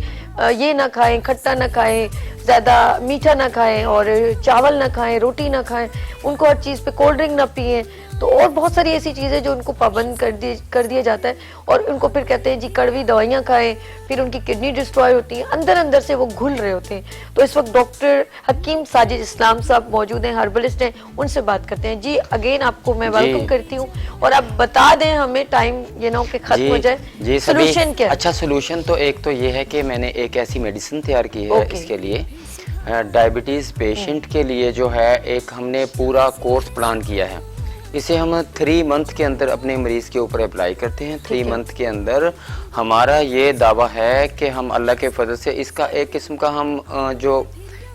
ये ना खाएं, खट्टा ना खाएं, ज़्यादा मीठा ना खाएं और चावल ना खाएं, रोटी ना खाएं, उनको हर चीज़ पे कोल्ड ड्रिंक ना पिएं। तो और बहुत सारी ऐसी चीज़ें जो उनको पाबंद कर दिया जाता है और उनको फिर कहते हैं जी कड़वी दवाइयाँ खाएं, फिर उनकी किडनी डिस्ट्रॉय होती है, अंदर अंदर से वो घुल रहे होते हैं। तो इस वक्त डॉक्टर हकीम साजिद इस्लाम साहब मौजूद हैं, हर्बलिस्ट हैं, उनसे बात करते हैं। जी अगेन आपको मैं वेलकम करती हूँ और आप बता दें हमें टाइम ये ना कि खत्म हो जाए, जी सोल्यूशन क्या है? अच्छा, सोल्यूशन तो एक तो ये है कि मैंने एक ऐसी मेडिसिन तैयार की है इसके लिए, डायबिटीज़ पेशेंट के लिए जो है एक हमने पूरा कोर्स प्लान किया है। इसे हम 3 मंथ के अंदर अपने मरीज़ के ऊपर अप्लाई करते हैं। 3 मंथ के अंदर हमारा ये दावा है कि हम अल्लाह के फजल से इसका एक किस्म का हम जो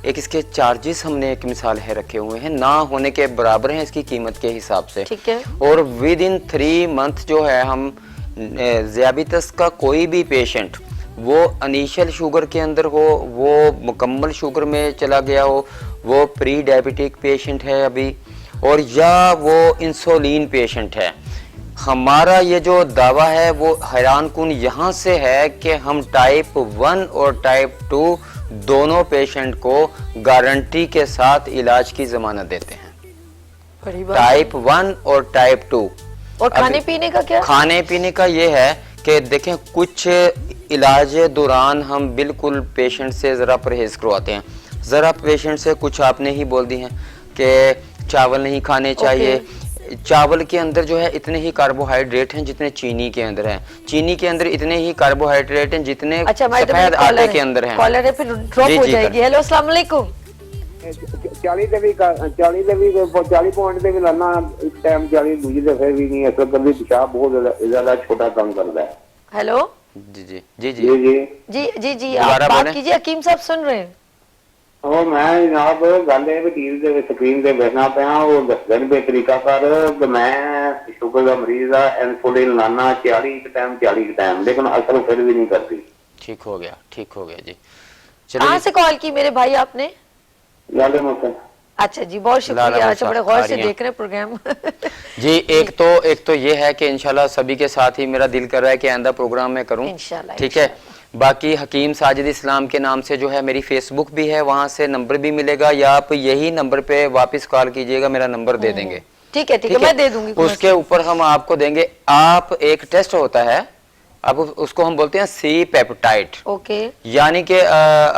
एक इसके चार्जेस हमने एक मिसाल है रखे हुए हैं, ना होने के बराबर हैं इसकी कीमत के हिसाब से। ठीक है। और विद इन 3 मंथ जो है हम ज़ियाबितस का कोई भी पेशेंट, वो इनिशियल शुगर के अंदर हो, वो मुकम्मल शुगर में चला गया हो, वो प्री डायबिटिक पेशेंट है अभी, और या वो इंसुलिन पेशेंट है, हमारा ये जो दावा है वो हैरान कुन यहाँ से है कि हम टाइप 1 और टाइप 2 दोनों पेशेंट को गारंटी के साथ इलाज की जमानत देते हैं। बड़ी बात। टाइप 1 और टाइप 2। और खाने पीने का क्या? खाने पीने का ये है कि देखें, कुछ इलाज दौरान हम बिल्कुल पेशेंट से ज़रा परहेज़ करवाते हैं। ज़रा पेशेंट से कुछ आपने ही बोल दी हैं कि चावल नहीं खाने चाहिए। चावल के अंदर जो है इतने ही कार्बोहाइड्रेट हैं जितने चीनी के अंदर हैं, चीनी के अंदर इतने ही कार्बोहाइड्रेट हैं जितने सफेद आटे के अंदर हैं। कॉलर है, फिर ड्रॉप हो जाएगी। हेलो, अस्सलाम वालेकुम। 40 ਦੇ ਵੀ 40 ਪੁਆਇੰਟ ਦੇ ਵੀ ਲਾਣਾ ਇੱਕ ਟਾਈਮ 40 ਦੂਜੀ ਦੇ ਫਿਰ ਵੀ नहीं असर करती, पेशाब बहुत ज्यादा छोटा काम करता है। हेलो जी जी जी जी जी जी जी जी आप बात कीजिए, हकीम साहब सुन रहे हैं। ਉਹ ਮੈਂ ਜਨਾਬ ਗੱਲ ਇਹ ਵਕੀਲ ਦੇ ਸਕਰੀਨ ਤੇ ਬੈਠਣਾ ਪਿਆ, ਉਹ ਦੱਸਦੇ ਨੇ ਤਰੀਕਾ ਕਰ ਕਿ ਮੈਂ ਸ਼ੂਗਰ ਦਾ ਮਰੀਜ਼ ਆ, ਇਨਸੂਲਿਨ ਲਾਣਾ 40 टाइम लेकिन असर फिर भी नहीं करती। ठीक हो गया जी। कहाँ से कॉल की मेरे भाई आपने? लाले मौसम। अच्छा जी, बहुत शुक्रिया। अच्छा, बड़े गौर से देख रहे हैं प्रोग्राम। जी एक तो ये है कि इंशाल्लाह सभी के साथ ही मेरा दिल कर रहा है कि आइंदा प्रोग्राम में करूं, ठीक है। बाकी हकीम साजिद इस्लाम के नाम से जो है मेरी फेसबुक भी है, वहां से नंबर भी मिलेगा, या आप यही नंबर पे वापस कॉल कीजिएगा, मेरा नंबर दे देंगे। ठीक है, मैं दे दूंगी। उसके ऊपर हम आपको देंगे, आप एक टेस्ट होता है, अब उसको हम बोलते हैं सी पेप्टाइड। ओके। यानी कि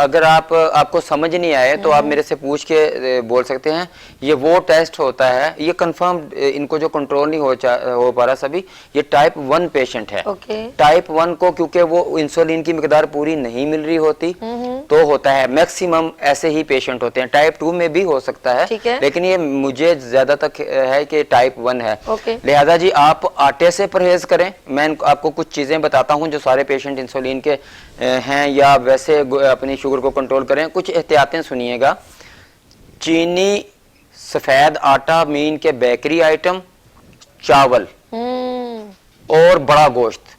अगर आपको समझ नहीं आए तो आप मेरे से पूछ के बोल सकते हैं। ये वो टेस्ट होता है, ये कंफर्म, इनको जो कंट्रोल नहीं हो पा रहा सभी, ये टाइप 1 पेशेंट है। ओके। टाइप 1 को क्योंकि वो इंसुलिन की मिकदार पूरी नहीं मिल रही होती तो होता है, मैक्सिमम ऐसे ही पेशेंट होते हैं। टाइप 2 में भी हो सकता है, लेकिन ये मुझे ज्यादा तक है कि टाइप 1 है। लिहाजा जी आप आटे से परहेज करें। मैं आपको कुछ चीजें बताता हूं जो सारे पेशेंट इंसुलिन के हैं या वैसे अपनी शुगर को कंट्रोल करें। कुछ एहतियातें सुनिएगा। चीनी, सफेद आटा, मीन के बेकरी आइटम, चावल और बड़ा गोश्त,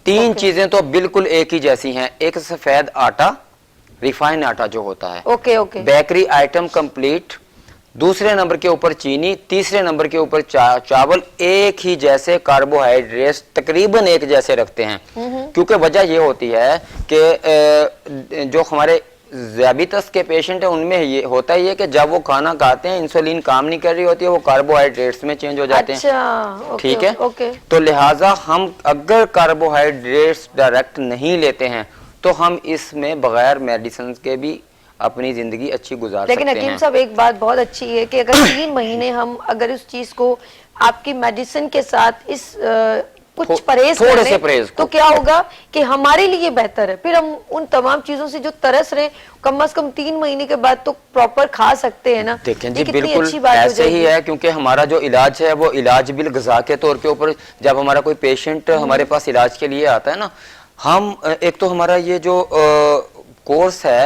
3 चीजें तो बिल्कुल एक ही जैसी हैं। एक सफेद आटा, रिफाइंड आटा जो होता है, ओके। बेकरी आइटम कंप्लीट, दूसरे नंबर के ऊपर चीनी, तीसरे नंबर के ऊपर चावल, एक ही जैसे कार्बोहाइड्रेट तकरीबन एक जैसे रखते हैं। क्योंकि वजह यह होती है कि जो हमारे ज़ियाबितस के पेशेंट है उनमें ये होता ही है कि जब वो खाना खाते हैं इंसुलिन काम नहीं कर रही होती है, वो कार्बोहाइड्रेट्स में चेंज हो जाते हैं। ठीक है, तो लिहाजा हम अगर कार्बोहाइड्रेट्स डायरेक्ट नहीं लेते हैं तो हम इसमें बगैर मेडिसिन के भी अपनी जिंदगी अच्छी गुजार सकते हैं। लेकिन हकीम साहब एक बात बहुत अच्छी है कि अगर 3 महीने हम अगर उस चीज को आपकी मेडिसिन के साथ इस कुछ परहेज थोड़े से परहेज तो क्या होगा कि हमारे लिए बेहतर है। फिर हम उन तमाम चीजों से जो तरस रहे कम से कम 3 महीने के बाद तो प्रॉपर खा सकते हैं ना। देखें जी, बिल्कुल ऐसे ही है, क्योंकि हमारा जो इलाज है वो इलाज बिल ग़िज़ा के तौर के ऊपर, जब हमारा कोई पेशेंट हमारे पास इलाज के लिए आता है ना, हम एक तो हमारा ये जो कोर्स है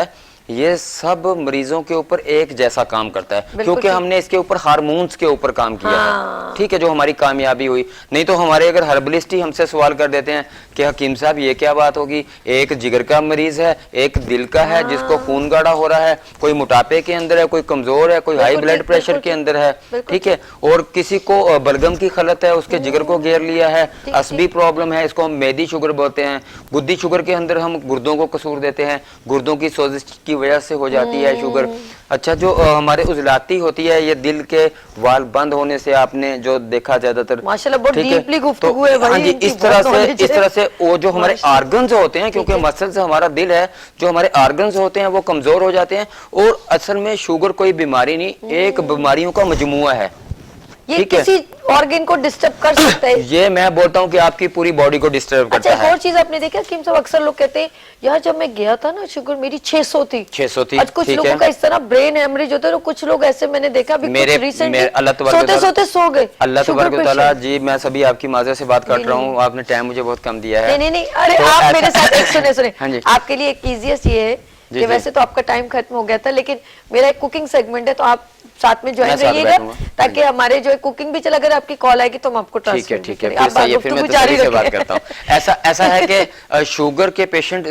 ये सब मरीजों के ऊपर एक जैसा काम करता है, बिल्कुल क्योंकि ठीक। हमने इसके ऊपर हार्मोन्स के ऊपर काम किया हाँ। है, ठीक है, जो हमारी कामयाबी हुई। नहीं तो हमारे अगर हर्बलिस्ट ही हमसे सवाल कर देते हैं कि हकीम साहब ये क्या बात होगी, एक जिगर का मरीज है, एक दिल का है जिसको खून गाढ़ा हो रहा है, कोई मोटापे के अंदर है, कोई कमजोर है, कोई हाई बिल्कुल ब्लड ठीक, प्रेशर बिल्कुल के अंदर है, बिल्कुल ठीक है, और किसी को बलगम की खलत है, उसके जिगर को घेर लिया है, ठीक, असबी प्रॉब्लम है, इसको हम मेदी शुगर बोलते हैं। बुद्धि शुगर के अंदर हम गुर्दों को कसूर देते हैं, गुर्दों की सोजिश की वजह से हो जाती है शुगर। अच्छा, जो हमारे उजलाती होती है, ये दिल के वाल बंद होने से आपने जो देखा ज्यादातर, माशाल्लाह बहुत ठीक है? डीपली गुफ्तगू है भाई, हाँ जी, इनकी इस बहुत knowledge है। तरह से वो जो हमारे माशाल्लाह। आर्गन्स होते हैं, क्योंकि मसल्स हमारा दिल है, जो हमारे आर्गन्स होते हैं वो कमजोर हो जाते हैं। और असल में शुगर कोई बीमारी नहीं, एक बीमारियों का मजमुआ है, ये ठीक है? किसी ऑर्गन को डिस्टर्ब कर सकता है। ये मैं बोलता हूँ कि आपकी पूरी बॉडी को डिस्टर्ब अच्छा, करता एक है। और चीज आपने देखा कि सब अक्सर लोग कहते हैं यार जब मैं गया था ना शुगर मेरी 600 थी। 600 थी, आज कुछ ठीक लोगों है। का इस तरह ब्रेन हेमरेज होता है, और कुछ लोग ऐसे मैंने देखा भी मेरे कुछ रिसेंटली अल्लाह तबारक सोते सोते सो गए। अल्लाह शुगर तबारक तआला पेशेंट। जी, मैं सभी आपकी माजर से बात कर रहा हूँ, आपने टाइम मुझे बहुत कम दिया है। नहीं नहीं, अरे तो आप ऐसा- मेरे साथ एक सुने हाँ जी। आपके लिए एक इजीएस्ट ये है जी, कि जी। वैसे तो आपका टाइम खत्म हो गया था, लेकिन मेरा एक कुकिंग सेगमेंट है तो आप साथ में ज्वाइन मैं साथ रहिएगा, बैठूंगा। ताकि हमारे जो कुकिंग भी चला, अगर आपकी कॉल आएगी तो हम आपको ठीक है, ट्रांसफर ठीक है, फिर सही है, फिर मैं गुफ्तगू जारी तसल्ली से बात रखें। करता हूँ। ऐसा है कि शुगर के पेशेंट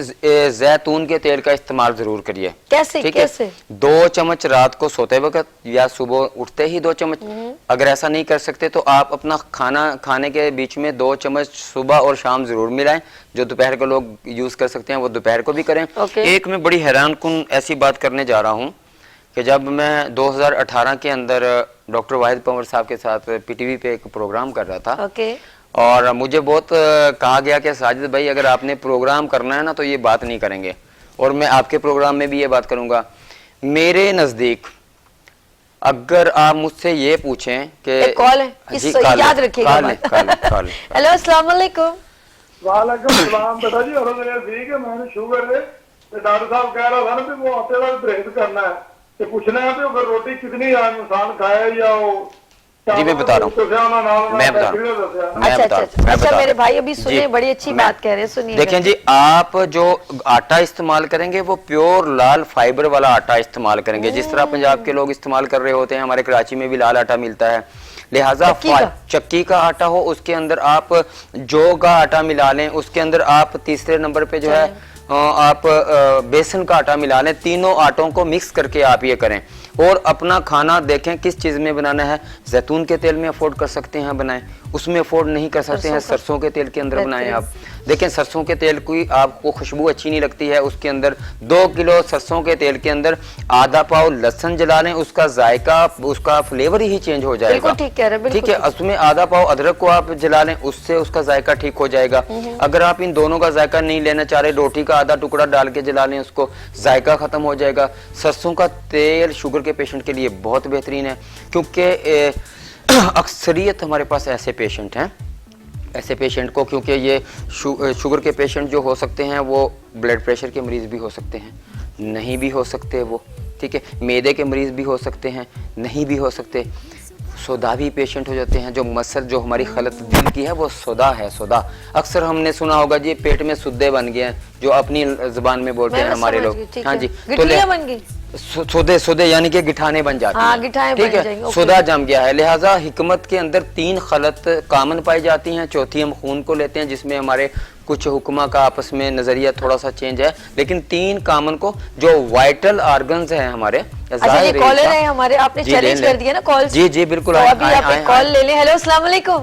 जैतून के तेल का इस्तेमाल जरूर करिए। कैसे ठीक है? कैसे 2 चम्मच रात को सोते वक्त या सुबह उठते ही 2 चम्मच। अगर ऐसा नहीं कर सकते तो आप अपना खाना खाने के बीच में 2 चम्मच सुबह और शाम जरूर मिलाएं। जो दोपहर को लोग यूज कर सकते हैं वो दोपहर को भी करें। ओके। एक मैं बड़ी हैरान कुन ऐसी बात करने जा रहा हूँ कि जब मैं 2018 के अंदर डॉक्टर वाहिद पंवर साहब के साथ पीटीवी पे एक प्रोग्राम कर रहा था, ओके और मुझे बहुत कहा गया कि साजिद भाई अगर आपने प्रोग्राम करना है ना तो ये बात नहीं करेंगे, और मैं आपके प्रोग्राम में भी ये बात करूंगा। मेरे नजदीक अगर आप मुझसे ये पूछें कि एक कॉल है, जी, इस कॉल याद है, रखिएगा कॉल है, बात। कॉल है, कॉल है। हेलो अस्सलाम वालेकुम। वालेकुम सलाम बेटा जी, और मेरा ठीक है, मैंने शुगर है तो डॉक्टर साहब कह रहा था ना कि वो आटे वाला परहेज करना है, तो पूछना है कि अगर रोटी कितनी इंसान खाए या वो जी, मैं बता रहा हूँ। मैं बता रहा हूँ। मैं अच्छा बता अच्छा रहा हूँ, मैं अच्छा, बता मेरे रहा हूँ। भाई अभी सुने, जी, बड़ी अच्छी मैं- बात कह रहे हैं, सुनिए। देखें जी, आप जो आटा इस्तेमाल करेंगे वो प्योर लाल फाइबर वाला आटा इस्तेमाल करेंगे, जिस तरह पंजाब के लोग इस्तेमाल कर रहे होते हैं। हमारे कराची में भी लाल आटा मिलता है, लिहाजा चक्की का आटा हो, उसके अंदर आप जौ का आटा मिला लें, उसके अंदर आप तीसरे नंबर पे जो है आप बेसन का आटा मिला लें। तीनों आटों को मिक्स करके आप ये करें, और अपना खाना देखें किस चीज में बनाना है। जैतून के तेल में अफोर्ड कर सकते हैं बनाएं, उसमें अफोर्ड नहीं कर सकते हैं सरसों के तेल के अंदर बनाएं आप। देखें सरसों के तेल की आपको खुशबू अच्छी नहीं लगती है, उसके अंदर 2 किलो सरसों के तेल के अंदर आधा पाव लहसुन जला लें, उसका जायका उसका फ्लेवर ही चेंज हो जाएगा। बिल्कुल ठीक कह रहे हैं, बिल्कुल ठीक है, उसमें आधा पाव अदरक को आप जला लें, उससे उसका जायका ठीक हो जाएगा। अगर आप इन दोनों का जायका नहीं लेना चाह रहे, रोटी का आधा टुकड़ा डाल के जला लें, उसको जायका खत्म हो जाएगा। सरसों का तेल शुगर के पेशेंट के लिए बहुत बेहतरीन है, क्योंकि अक्सरियत हमारे पास ऐसे पेशेंट हैं, ऐसे पेशेंट को, क्योंकि ये शुगर के पेशेंट जो हो सकते हैं वो ब्लड प्रेशर के मरीज भी हो सकते हैं, नहीं भी हो सकते वो, ठीक है, मैदे के मरीज भी हो सकते हैं, नहीं भी हो सकते, सोदावी पेशेंट हो जाते हैं। जो मसल जो हमारी खलत दिल की है वो सोदा है, सोदा। अक्सर हमने सुना होगा जी पेट में सुद्दे बन गए हैं, जो अपनी जुबान में बोलते हैं हमारे लोग। हाँ जी, गिठलियां बन गई, सोदे यानी कि गिठाने बन जाती हाँ, हैं, गिठाएं ठीक बन है, जाएंगी, ओके। सोदा जम गया है। लिहाजा हिकमत के अंदर 3 खलत कामन पाई जाती हैं, चौथी हम खून को लेते हैं, जिसमें हमारे कुछ हुक्मा का आपस में नजरिया थोड़ा सा चेंज है, लेकिन 3 कामन को जो वाइटल ऑर्गन्स हैं हमारे। अच्छा ये कॉलर है हमारे, आपने चैलेंज कर दिया ना कॉल। जी जी बिल्कुल, तो अभी आप एक कॉल ले लें। हेलो अस्सलाम वालेकुम।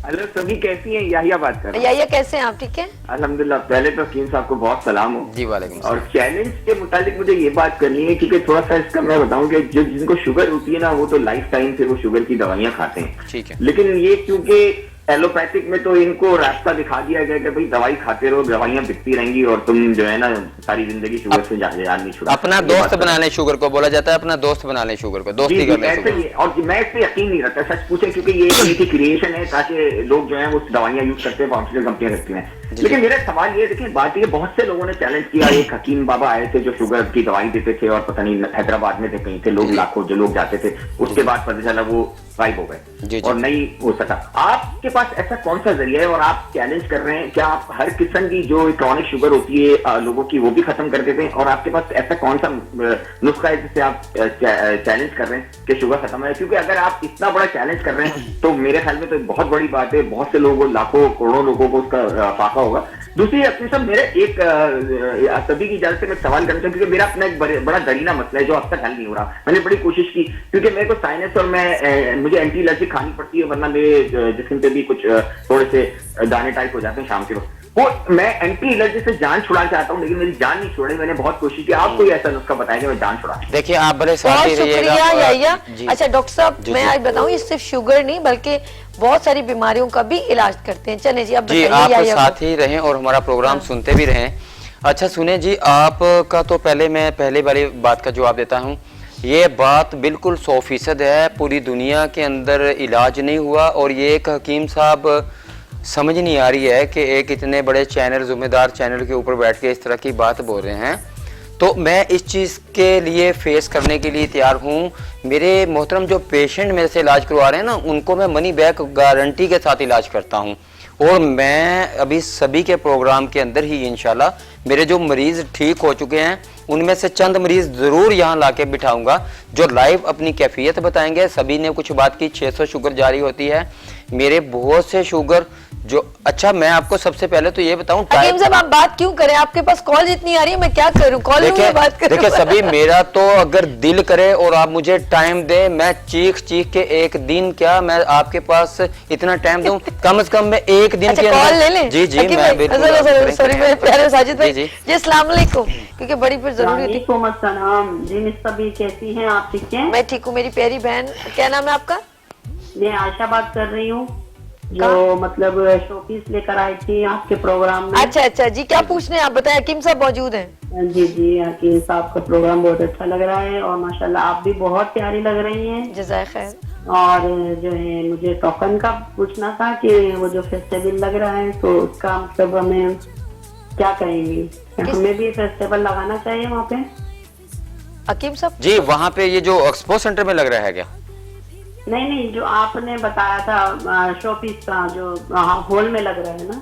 हेलो सभी, कैसी हैं? याहिया बात कर रहा हूँ। याहिया कैसे हैं आप? ठीक है अल्हम्दुलिल्लाह। पहले तो हकीम साहब को बहुत सलाम हो जी, वालेकुम और चैलेंज के मुतालिक मुझे ये बात करनी है, क्योंकि थोड़ा सा इसका मैं बताऊं कि जो जिनको शुगर होती है ना, वो तो लाइफ टाइम से वो शुगर की दवाइयां खाते हैं, ठीक है, लेकिन ये क्योंकि एलोपैथिक में तो इनको रास्ता दिखा दिया गया कि भाई दवाई खाते रहो, दवाइयां बिकती रहेंगी और तुम जो है ना सारी जिंदगी शुगर से जान नहीं छुड़ा। अपना दोस्त बना लें शुगर को, बोला जाता है अपना दोस्त बना लें शुगर को, दोस्ती कर लें ऐसे शुगर। ही है। और मैं इस पे यकीन नहीं रखता, सच पूछे, क्योंकि ये एक क्रिएशन है ताकि लोग जो है वो दवाइयां यूज करते हैं, फार्मास्यूटिकल कंपनियां रखती हैं। लेकिन मेरा सवाल ये, देखिए बात ये, बहुत से लोगों ने चैलेंज किया। एक हकीम बाबा आए थे जो शुगर की दवाई देते थे, और पता नहीं हैदराबाद में थे, कहीं थे लोग, लाखों जो लोग जाते थे, उसके बाद पता चला वो गायब हो जी, गए जी। और नहीं हो सका। आपके पास ऐसा कौन सा जरिया है और आप चैलेंज कर रहे हैं, क्या आप हर किस्म की जो क्रॉनिक शुगर होती है लोगों की वो भी खत्म कर देते हैं, और आपके पास ऐसा कौन सा नुस्खा है जिससे आप चैलेंज कर रहे हैं कि शुगर खत्म है? क्योंकि अगर आप इतना बड़ा चैलेंज कर रहे हैं तो मेरे ख्याल में तो बहुत बड़ी बात है, बहुत से लोगों, लाखों करोड़ों लोगों को उसका फाका होगा। दूसरी अपनी सब मेरे एक सभी की इजाजत से मैं सवाल करना चाहूँ, क्योंकि मेरा अपना एक बड़ा दरीना मसला है जो अब तक हल नहीं हो रहा। मैंने बड़ी कोशिश की, क्योंकि मेरे को साइनस और मुझे एंटी एलर्जी खानी पड़ती है, वरना मेरे जिस्म पे भी कुछ थोड़े से दाने टाइप हो जाते हैं शाम के वक्त। वो मैं एंटी एलर्जी से जान छुड़ाना चाहता हूँ, लेकिन मेरी जान नहीं छोड़े। मैंने बहुत कोशिश की, आप कोई ऐसा नुस्खा बताएंगे मैं जान छुड़ा। देखिए आप बड़े बहुत साथी रहिएगा। शुक्रिया याया। जी। अच्छा डॉक्टर साहब, जी, मैं जी। आज बताऊं, ये सिर्फ शुगर नहीं बल्कि बहुत सारी बीमारियों का भी इलाज करते हैं। चले जी, अब जी बताइए आप याया को। साथ ही रहें और हमारा प्रोग्राम सुनते भी रहें। अच्छा सुने जी, आपका तो मैं पहले वाली बात का जवाब देता हूँ। ये बात बिल्कुल 100% है, पूरी दुनिया के अंदर इलाज नहीं हुआ, और ये एक हकीम साहब समझ नहीं आ रही है कि एक इतने बड़े चैनल, जिम्मेदार चैनल के ऊपर बैठ के इस तरह की बात बोल रहे हैं। तो मैं इस चीज़ के लिए फेस करने के लिए तैयार हूँ। मेरे मोहतरम जो पेशेंट मेरे से इलाज करवा रहे हैं ना, उनको मैं मनी बैक गारंटी के साथ इलाज करता हूँ, और मैं अभी सभी के प्रोग्राम के अंदर ही इंशाल्लाह मेरे जो मरीज ठीक हो चुके हैं उनमें से चंद मरीज ज़रूर यहाँ लाके बिठाऊंगा जो लाइव अपनी कैफियत बताएंगे। सभी ने कुछ बात की, 600 शुगर जारी होती है, मेरे बहुत से शुगर जो। अच्छा मैं आपको सबसे पहले तो ये बताऊं, हकीम साहब आप बात क्यों करें, आपके पास कॉल जितनी आ रही है, मैं क्या करूं, कॉल में बात करूं। देखिए सभी, मेरा तो अगर दिल करे और आप मुझे टाइम दे, मैं चीख के एक दिन क्या मैं आपके पास इतना टाइम दूं, कम से कम मैं एक दिन अच्छा, के कॉल ले लें। जी जी हकीम मैं भाई, बिल्कुल। सॉरी मेरे प्यारे साजिद भाई। जी, जी अस्सलाम वालेकुम, क्योंकि बड़ी फिर जरूरी थी। वालेकुम अस्सलाम जी, मिस सभी कैसी हैं आप? ठीक हैं? मैं ठीक हूँ मेरी प्यारी बहन, क्या नाम है आपका? मैं आयशा बात कर रही हूँ, जो मतलब शोपीस लेकर आई थी आपके प्रोग्राम में। अच्छा अच्छा जी, क्या पूछने हैं आप बताएं, हकीम साहब मौजूद हैं। जी जी, हकीम साहब का प्रोग्राम बहुत अच्छा लग रहा है, और माशाल्लाह आप भी बहुत प्यारी लग रही हैं। जज़ाक खैर। और जो है मुझे टोकन का पूछना था कि वो जो फेस्टिवल लग रहा है तो उसका मतलब हमें क्या करेंगे, हमें भी फेस्टिवल लगाना चाहिए वहाँ पे? हकीम साहब जी वहाँ पे ये जो एक्सपो सेंटर में लग रहा है क्या? नहीं, जो आपने बताया था शोपीस का जो हॉल में लग रहा है ना।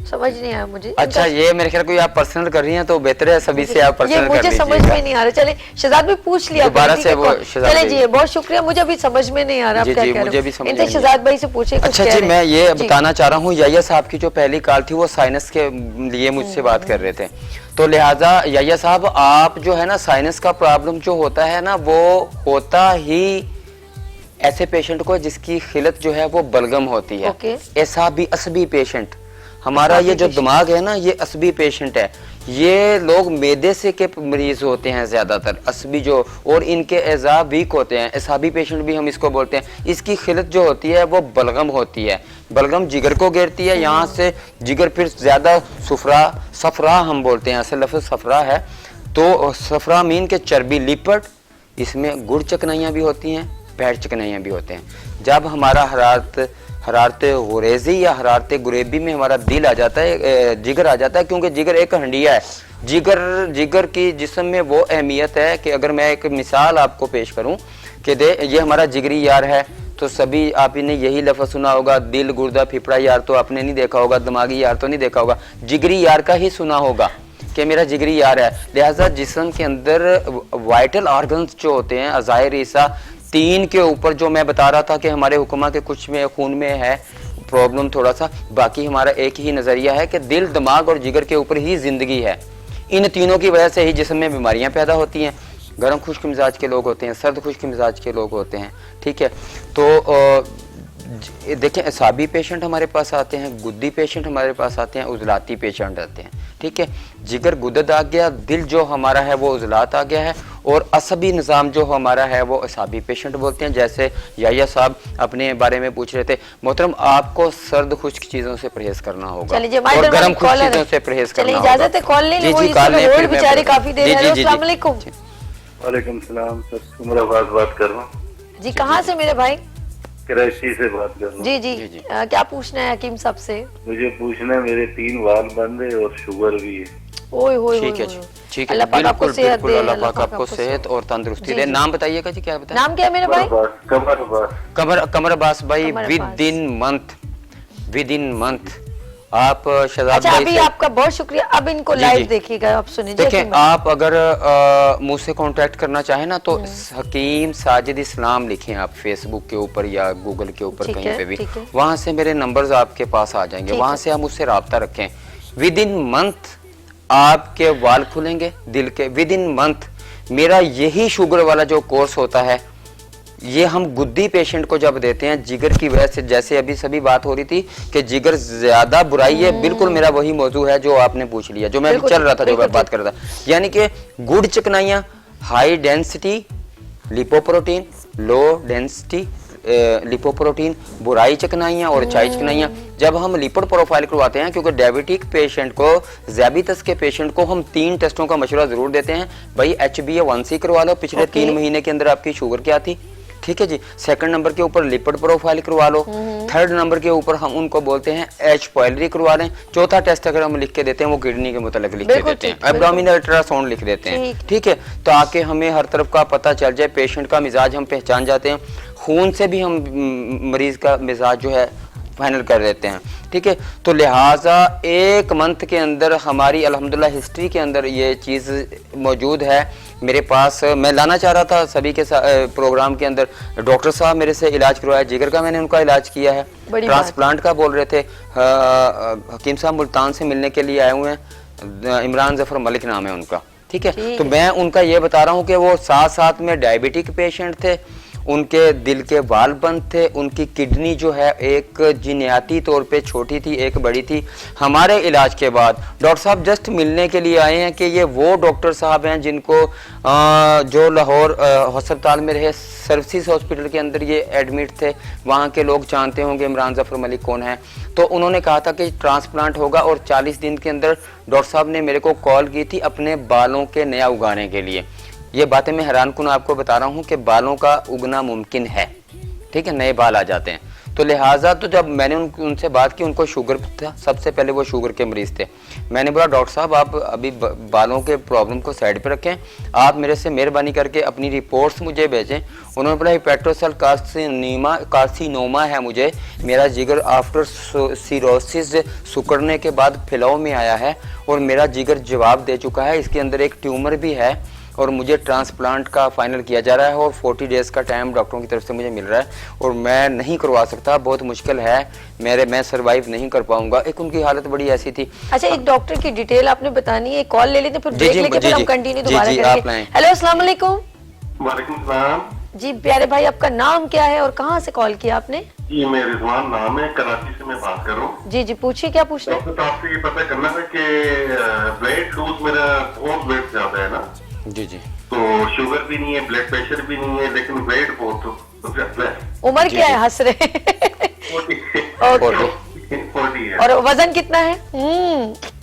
समझ नहीं आया मुझे। अच्छा ये मेरे ख्याल कोई आप पर्सनल कर रही हैं तो बेहतर है सभी से आप ये पर्सनल कर मुझे समझ लीजिएगा। में नहीं आ रहा। चले शहजाद भी पूछ लिया दोबारा ठीक से है, वो कौन- शहजाद चले भाई। जी, बहुत शुक्रिया, मुझे अभी समझ में नहीं आ रहा आप जी, क्या जी, कह रहे मुझे हो। भी समझ इनसे नहीं शहजाद भाई से पूछे कुछ अच्छा कह जी, रहे मैं हैं। ये जी। बताना चाह रहा हूँ, याया साहब की जो पहली कॉल थी वो साइनस के लिए मुझसे बात कर रहे थे, तो लिहाजा याया साहब आप जो है ना, साइनस का प्रॉब्लम जो होता है ना, वो होता ही ऐसे पेशेंट को जिसकी खिलत जो है वो बलगम होती है। ओके। ऐसा भी असबी पेशेंट, हमारा ये जो दिमाग है ना, ये असबी पेशेंट है। ये लोग मैदे से के मरीज होते हैं ज्यादातर, असबी जो, और इनके एज़ा वीक होते हैं, एसाबी पेशेंट भी हम इसको बोलते हैं। इसकी खिलत जो होती है वो बलगम होती है, बलगम जिगर को घेरती है, यहाँ से जिगर फिर ज्यादा सफरा हम बोलते हैं, असल लफ्ज़ सफरा है, तो सफरा मीन के चर्बी लिपट, इसमें गुड़ चकनाइयाँ भी होती हैं, पैर चकनाइयाँ भी होते हैं। जब हमारा हरारत गुरेजी या हरारत गुरेबी में हमारा दिल आ जाता है, जिगर आ जाता है, क्योंकि जिगर एक हंडिया है। जिगर की जिस्म में वो अहमियत है कि अगर मैं एक मिसाल आपको पेश करूं कि ये हमारा जिगरी यार है, तो सभी आपने यही लफ्ज़ सुना होगा, दिल गुर्दा फिफड़ा यार तो आपने नहीं देखा होगा, दिमागी यार तो नहीं देखा होगा, जिगरी यार का ही सुना होगा कि मेरा जिगरी यार है। लिहाजा जिस्म के अंदर वाइटल ऑर्गन्स जो होते हैं, अज़ायर ईसा 3 के ऊपर, जो मैं बता रहा था कि हमारे हुक्मा के कुछ में खून में है प्रॉब्लम थोड़ा सा, बाकी हमारा एक ही नज़रिया है कि दिल, दिमाग और जिगर के ऊपर ही ज़िंदगी है। इन तीनों की वजह से ही जिस्म में बीमारियां पैदा होती हैं। गर्म खुश्क मिजाज के लोग होते हैं, सर्द खुश्क मिजाज के लोग होते हैं, ठीक है। तो देखें, असाबी पेशेंट हमारे पास आते हैं, गुद्दी पेशेंट हमारे पास आते हैं, उजलाती पेशेंट आते हैं, ठीक है। जिगर गुदद आ गया, दिल जो हमारा है वो उजलात आ गया है, और असबी निज़ाम जो हमारा है वो असाबी पेशेंट बोलते हैं। जैसे याया साहब अपने बारे में पूछ रहे थे, मोहतरम आपको सर्द खुश्क चीज़ों से परहेज करना होगा और गर्म खुश्क चीज़ों से परहेज करना होगा। इजाजत है, कॉल ले, वो बेचारे काफी देर है। अस्सलाम वालेकुम। वालेकुम सलाम सर, उमर अब्बास बात कर रहा हूँ जी, कहाँ से मेरे भाई? कराची से बात कर रहा हूँ। जी जी, क्या पूछना है हकीम साहब से? मुझे पूछना है, मेरे 3 वाल बंद है और शुगर भी है। ओए होए ठीक है होए जी। होए। ठीक है, अल्लाह पाक आपको बिल्कुल सेहत बिल्कुल, दे, अल्लाह अल्लाह पाक आपको सेहत और तंदुरुस्ती जी, दे। जी। नाम बताइएगा जी, क्या बताया? नाम क्या है मेरे भाई? कमर अब्बास भाई। कमर विद अब्बास। इन मंथ आप शहजाद अच्छा, भाई अभी से आपका बहुत शुक्रिया। अब इनको जी, लाइव जी। देखिएगा, आप सुनिए। देखें, आप अगर मुझसे कांटेक्ट करना चाहें ना तो हकीम साजिद इस्लाम लिखें आप फेसबुक के ऊपर या गूगल के ऊपर ठीक कहीं है, पे भी, ठीक है। वहां से मेरे नंबर्स आपके पास आ जाएंगे, ठीक वहां है। से आप मुझसे रब्ता रखें। विद इन मंथ आपके वाल खुलेंगे दिल के। विद इन मंथ मेरा यही शुगर वाला जो कोर्स होता है, ये हम गुद्दी पेशेंट को जब देते हैं जिगर की वजह से, जैसे अभी सभी बात हो रही थी कि जिगर ज्यादा बुराई है, बिल्कुल मेरा वही मौजू है जो आपने पूछ लिया, जो मैं अभी बिल्कुल चल रहा था, जो बिल्कुल मैं बात कर रहा था। यानी कि गुड़ चिकनाइयाँ, high density lipoprotein, low density lipoprotein, बुराई चिकनाइयाँ और चाय चिकनाइयाँ। जब हम लिपिड प्रोफाइल करवाते हैं, क्योंकि डायबिटिक पेशेंट को, ज़ैबितस के पेशेंट को हम 3 टेस्टों का मशवरा जरूर देते हैं। भाई HbA1c करवा लो, पिछले 3 महीने के अंदर आपकी शुगर क्या थी, ठीक है जी। सेकंड नंबर के ऊपर लिपिड प्रोफाइल करवा लो। थर्ड नंबर के ऊपर हम उनको बोलते हैं H पाइलरी करवा लें। चौथा टेस्ट अगर हम लिख के देते हैं वो किडनी के मुतालिक लिख के बिल्कुल देते हैं, ठीक, बिल्कुल। एब्डोमिनल अल्ट्रासाउंड लिख देते हैं, ठीक है, ताकि हमें हर तरफ का पता चल जाए, पेशेंट का मिजाज हम पहचान जाते हैं। खून से भी हम मरीज का मिजाज जो है फाइनल कर देते हैं, ठीक है। तो लिहाजा 1 मंथ के अंदर हमारी अल्हम्दुलिल्लाह हिस्ट्री के अंदर ये चीज़ मौजूद है मेरे पास। मैं लाना चाह रहा था सभी के प्रोग्राम के अंदर। डॉक्टर साहब मेरे से इलाज करवाया, जिगर का मैंने उनका इलाज किया है, ट्रांसप्लांट का बोल रहे थे। हकीम साहब मुल्तान से मिलने के लिए आए हुए हैं, इमरान जफर मलिक नाम है उनका, ठीक है। तो मैं उनका ये बता रहा हूँ कि वो साथ साथ में डायबिटिक पेशेंट थे, उनके दिल के वाल बंद थे, उनकी किडनी जो है एक जिन्याती तौर पे छोटी थी, एक बड़ी थी। हमारे इलाज के बाद डॉक्टर साहब जस्ट मिलने के लिए आए हैं कि ये वो डॉक्टर साहब हैं जिनको जो लाहौर अस्पताल में रहे, सर्विसेज हॉस्पिटल के अंदर ये एडमिट थे। वहाँ के लोग जानते होंगे इमरान जफर मलिक कौन है। तो उन्होंने कहा था कि ट्रांसप्लांट होगा और 40 दिन के अंदर डॉक्टर साहब ने मेरे को कॉल की थी अपने बालों के नया उगाने के लिए। ये बातें मैं हैरान कुन आपको बता रहा हूँ कि बालों का उगना मुमकिन है, ठीक है, नए बाल आ जाते हैं। तो लिहाजा तो जब मैंने उनसे बात की, उनको शुगर था, सबसे पहले वो शुगर के मरीज थे। मैंने बोला डॉक्टर साहब आप अभी बालों के प्रॉब्लम को साइड पे रखें, आप मेरे से मेहरबानी करके अपनी रिपोर्ट्स मुझे भेजें। उन्होंने बोला हिपेटोसेल कार्सिनोमा है मुझे, मेरा जिगर आफ्टर सिरोसिस सुकड़ने के बाद फैलाव में आया है और मेरा जिगर जवाब दे चुका है, इसके अंदर एक ट्यूमर भी है और मुझे ट्रांसप्लांट का फाइनल किया जा रहा है और 40 डेज का टाइम डॉक्टरों की तरफ से मुझे मिल रहा है और मैं नहीं करवा सकता, बहुत मुश्किल है, मैं सर्वाइव नहीं कर पाऊंगा। एक उनकी हालत बड़ी ऐसी थी। अच्छा, एक डॉक्टर की डिटेल आपने बतानी है, कॉल ले लेते, फिर ब्रेक लेके फिर हम कंटिन्यू दोबारा करेंगे। हेलो, अस्सलाम वालेकुम। वालेकुम सलाम जी प्यारे भाई, आपका नाम क्या है और कहाँ से कॉल किया आपने? जी, मैं रिजवान नाम है, कराची से मैं बात कर रहा हूँ। जी जी, पूछिए क्या पूछना है। डॉक्टर साहब से ये पता करना है कि ब्लड लूज मेरा बहुत वेट ज्यादा है ना। जी जी। तो शुगर भी नहीं है, ब्लड प्रेशर भी नहीं है, लेकिन वेट बहुत ज्यादा है। उम्र क्या है, हंस रहे? 40 है। और वजन कितना है?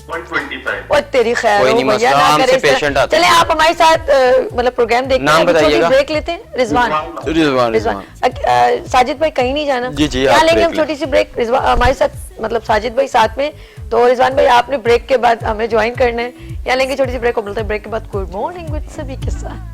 125। और तेरी खैर कोई हो नहीं, भैया, मसला ना हमसे करे इस तरह। पेशेंट आते चले हैं। आप हमारे साथ मतलब प्रोग्राम देखते नाम हैं, अभी छोटी बताइएगा। ब्रेक लेते हैं। रिजवान साजिद भाई कहीं नहीं जाना। जी जी, यहाँ आप लेंगे हम ब्रेक छोटी सी ब्रेक। रिजवान हमारे साथ, मतलब साजिद भाई साथ में। तो रिजवान भाई आपने ब्रेक के बाद हमें ज्वाइन करना है। यहाँ लेंगे छोटी सी ब्रेक और बोलते हैं ब्रेक के बाद गुड मॉर्निंग विद सभी के साथ।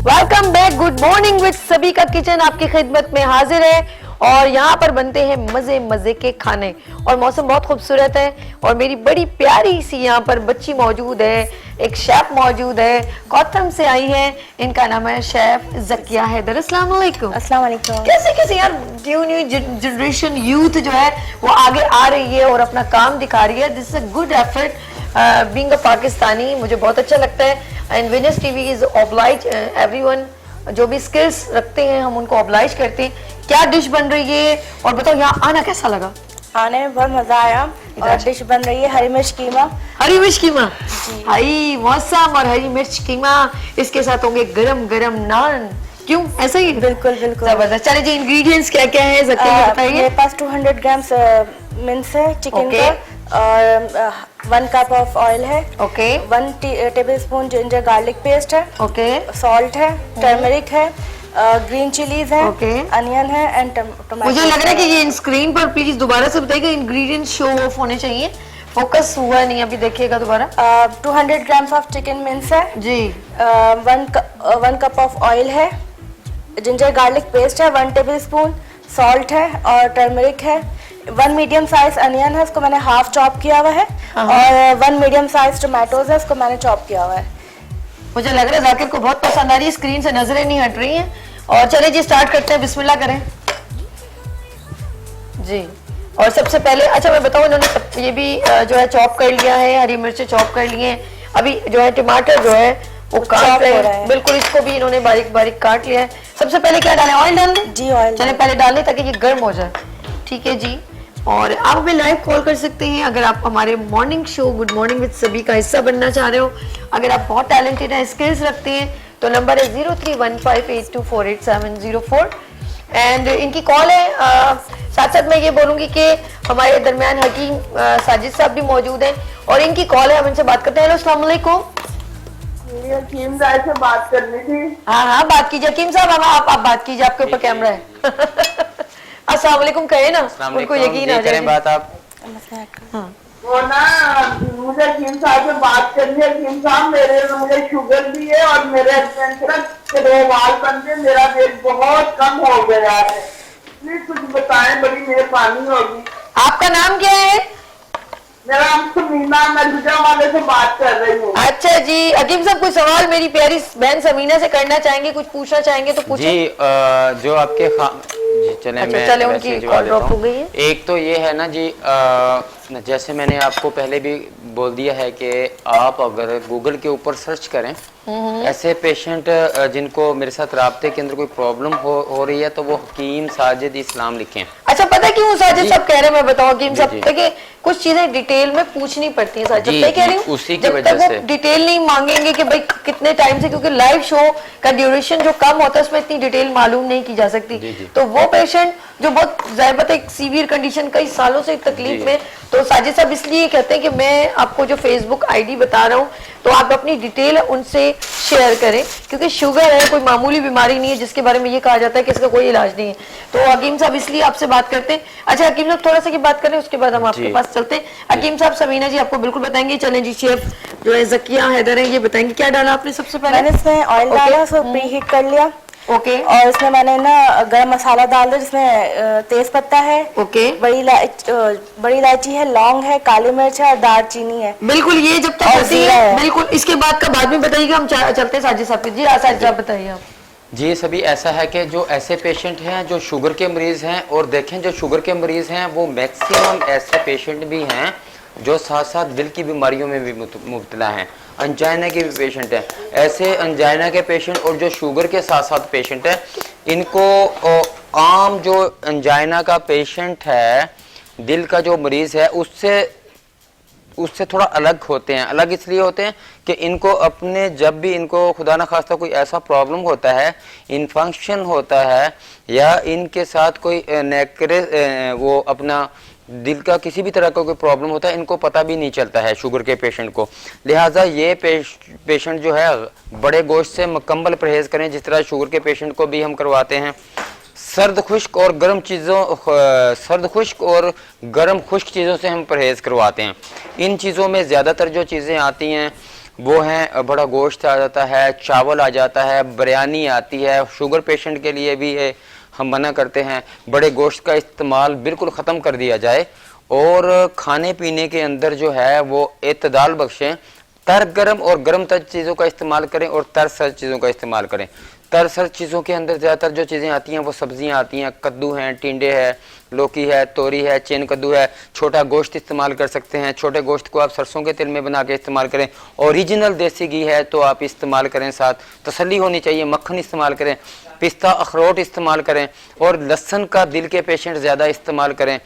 Welcome back, good morning with सभी का किचन आपकी खिदमत में हाजिर है और यहाँ पर बनते हैं मजे मजे के खाने और मौसम बहुत खूबसूरत है और मेरी बड़ी प्यारी सी यहाँ पर बच्ची मौजूद है, एक शेफ मौजूद है, कौथम से आई है, इनका नाम है शेफ जकिया हैदर। अस्सलाम वालेकुम। अस्सलाम वालेकुम। कैसे कैसे यार न्यू जनरेशन यूथ जो है वो आगे आ रही है और अपना काम दिखा रही है। This is a good effort being a Pakistani, मुझे बहुत अच्छा लगता है। And winners TV is oblige everyone, जो भी स्किल्स रखते हैं हम उनको ऑब्लाइज करते हैं। क्या डिश बन रही है और बताओ यहाँ आना कैसा लगा? आने में बहुत मजा आया और डिश बन रही है हरी मिर्च कीमा। हरी मिर्च कीमा, हाई मौसम और हरी मिर्च कीमा, इसके साथ होंगे गरम गरम नान। क्यों ऐसा ही? बिल्कुल बिल्कुल जबरदस्त। चलिए जी, इंग्रेडिएंट्स क्या क्या है जकिया बताइए। मेरे पास 200 ग्राम्स मिन्स है चिकन का, और 1 कप ऑफ ऑयल है, okay 1 tablespoon ginger garlic paste है, ओके सॉल्ट है, टर्मरिक है, ग्रीन चिलीज है, Okay. अनियन है एंड टोमेटो। मुझे लग रहा है कि ये स्क्रीन पर प्लीज दोबारा से बताइएगा, इंग्रेडिएंट्स शो ऑफ होने चाहिए, फोकस हुआ नहीं अभी, देखिएगा दोबारा 200 ग्राम्स ऑफ चिकन मिंस है, जी 1 कप ऑफ ऑयल है, जिंजर गार्लिक पेस्ट है 1 टेबलस्पून, सॉल्ट है और टर्मरिक है, 1 मीडियम साइज अनियन है, उसको मैंने हाफ चॉप किया हुआ है, और 1 मीडियम साइज टोमेटोज है, उसको मैंने चॉप किया हुआ है। मुझे लग रहा है जाकिर को बहुत पसंद आ रही है, स्क्रीन से नजरें नहीं हट रही हैं। और चलिए जी स्टार्ट करते हैं, बिस्मिल्लाह करें जी। और सबसे पहले अच्छा मैं बताऊं, इन्होंने ये भी जो है चॉप कर लिया है, हरी मिर्चें चॉप कर लिए हैं, अभी जो है टमाटर जो है वो काट रहे हैं, बिल्कुल इसको भी इन्होंने बारीक बारीक काट लिया है। सबसे पहले क्या डालें, ऑयल डाल दें जी, ऑयल चले पहले डाल दें ताकि ये गर्म हो जाए, ठीक है जी। और आप हमें लाइव कॉल कर सकते हैं अगर आप हमारे morning show good morning with सभी का हिस्सा बनना चाह रहे हो। अगर आप बहुत टैलेंटेड हैं, स्किल्स रखते हैं, तो नंबर है 031582487004 एंड इनकी कॉल है। साथ साथ मैं ये बोलूंगी कि हमारे दरमियान हकीम साजिद साहब भी मौजूद हैं और इनकी कॉल है, हम इनसे बात करते हैं। हेलो अस्सलाम वालेकुम। हकीम साहब से बात करनी थी। हाँ बात कीजिए हकीम साहब, आप बात कीजिए, आपके ऊपर कैमरा है। अस्सलाम वालेकुम कहे ना, उनको यकीन आ जाए बात आप। हाँ वो ना मुझे हकीम साहब से बात करनी है। हकीम साहब मुझे शुगर भी है और मेरे हस्बैंड के ना 2 बाल बनते, मेरा वेट बहुत कम हो गया है, प्लीज कुछ बताएं, बड़ी मेहरबानी होगी। आपका नाम क्या है? मेरा नाम समीना, मैं गुजरांवाले से बात कर रही हूँ। अच्छा जी हकीम साहब, कोई सवाल मेरी प्यारी बहन समीना से करना चाहेंगे, कुछ पूछना चाहेंगे तो पूछिए जी। जो आपके जी चले अच्छा, मैं चले, वैसे उनकी जवाब कॉल देता ड्रॉप हो हूँ। गई है। एक तो ये है ना जी, जैसे मैंने आपको पहले भी बोल दिया है कि आप अगर गूगल के ऊपर सर्च करें ऐसे पेशेंट जिनको मेरे साथ राब्ते के अंदर कोई प्रॉब्लम हो रही है, तो वो हकीम साजिद इस्लाम लिखें। अच्छा पता है क्यों साजिद साहब कह रहे हैं, मैं बताऊं हकीम साहब, जी। देखिए कुछ चीजें डिटेल में पूछनी पड़ती हैं साजिद, जी, मैं कह रही जी, हूँ उसी की जब वजह तक वो से। डिटेल नहीं मांगेंगे कि भाई कितने टाइम से, क्योंकि लाइव शो का ड्यूरेशन जो कम होता है उसमें इतनी डिटेल मालूम नहीं की जा सकती। जी, जी। तो वो पेशेंट जो बहुत ज़ाहिर बात है एक सीवियर कंडीशन कई सालों से तकलीफ जी। में, तो साजिद साहब इसलिए कहते हैं कि मैं आपको जो फेसबुक आईडी बता रहा हूँ तो आप अपनी डिटेल उनसे शेयर करें, क्योंकि शुगर है कोई मामूली बीमारी नहीं है जिसके बारे में ये कहा जाता है कि इसका कोई इलाज नहीं है। तो हकीम साहब इसलिए आपसे बात करते हैं। अच्छा हकीम साहब थोड़ा सा की बात करें, उसके बाद हम आपके जी। पास चलते हैं। हकीम साहब समीना जी आपको बिल्कुल बताएंगे। चलें जी, शेफ जो है जकिया हैदर है, ये बताएंगे क्या डाला आपने सबसे पहले। मैंने इसमें ऑयल डाला, उसको प्री हीट कर लिया, ओके और इसमें मैंने ना गरम मसाला डाल दिया, जिसमें तेज पत्ता है, ओके बड़ी इलायची है, लौंग है, काली मिर्च है और दालचीनी है। बिल्कुल, ये जब तक और होती जीरा है है। बिल्कुल, इसके बाद का बाद में बताइएगा, हम चलते हैं साजिद साहब पे। जी साजिद साहब बताइए आप। जी सभी ऐसा है कि जो ऐसे पेशेंट हैं जो शुगर के मरीज हैं, और देखें जो शुगर के मरीज हैं वो मैक्सिमम ऐसे पेशेंट भी हैं जो साथ साथ दिल की बीमारियों में भी मुब्तला हैं, अंजाइना के भी पेशेंट हैं। ऐसे अंजाइना के पेशेंट और जो शुगर के साथ साथ पेशेंट हैं, इनको आम जो अंजाइना का पेशेंट है, दिल का जो मरीज है, उससे थोड़ा अलग होते हैं। अलग इसलिए होते हैं कि इनको अपने जब भी इनको खुदा न खास्ता कोई ऐसा प्रॉब्लम होता है, इन्फेक्शन होता है, या इनके साथ कोई वो अपना दिल का किसी भी तरह का कोई प्रॉब्लम होता है, इनको पता भी नहीं चलता है शुगर के पेशेंट को। लिहाजा ये पेशेंट जो है बड़े गोश्त से मुकम्मल परहेज़ करें, जिस तरह शुगर के पेशेंट को भी हम करवाते हैं। सर्द खुश्क और गर्म चीज़ों से हम परहेज़ करवाते हैं। इन चीज़ों में ज़्यादातर जो चीज़ें आती हैं वो हैं, बड़ा गोश्त आ जाता है, चावल आ जाता है, बिरयानी आती है। शुगर पेशेंट के लिए भी है, हम मना करते हैं बड़े गोश्त का इस्तेमाल बिल्कुल ख़त्म कर दिया जाए, और खाने पीने के अंदर जो है वो एतदाल बख्शें। तर गर्म और गर्म तर चीज़ों का इस्तेमाल करें और तर सर्द चीज़ों का इस्तेमाल करें। तर सर्द चीज़ों के अंदर ज़्यादातर जो चीज़ें आती हैं वो सब्जियां आती हैं, कद्दू हैं, टिंडे है, लौकी है, तोरी है, चेन कद्दू है। छोटा गोश्त इस्तेमाल कर सकते हैं, छोटे गोश्त को आप सरसों के तेल में बना के इस्तेमाल करें। ओरिजिनल देसी घी है तो आप इस्तेमाल करें, साथ तसल्ली होनी चाहिए, मक्खन इस्तेमाल करें, पिस्ता अखरोट इस्तेमाल करें, और लहसुन का दिल के पेशेंट ज़्यादा इस्तेमाल करें,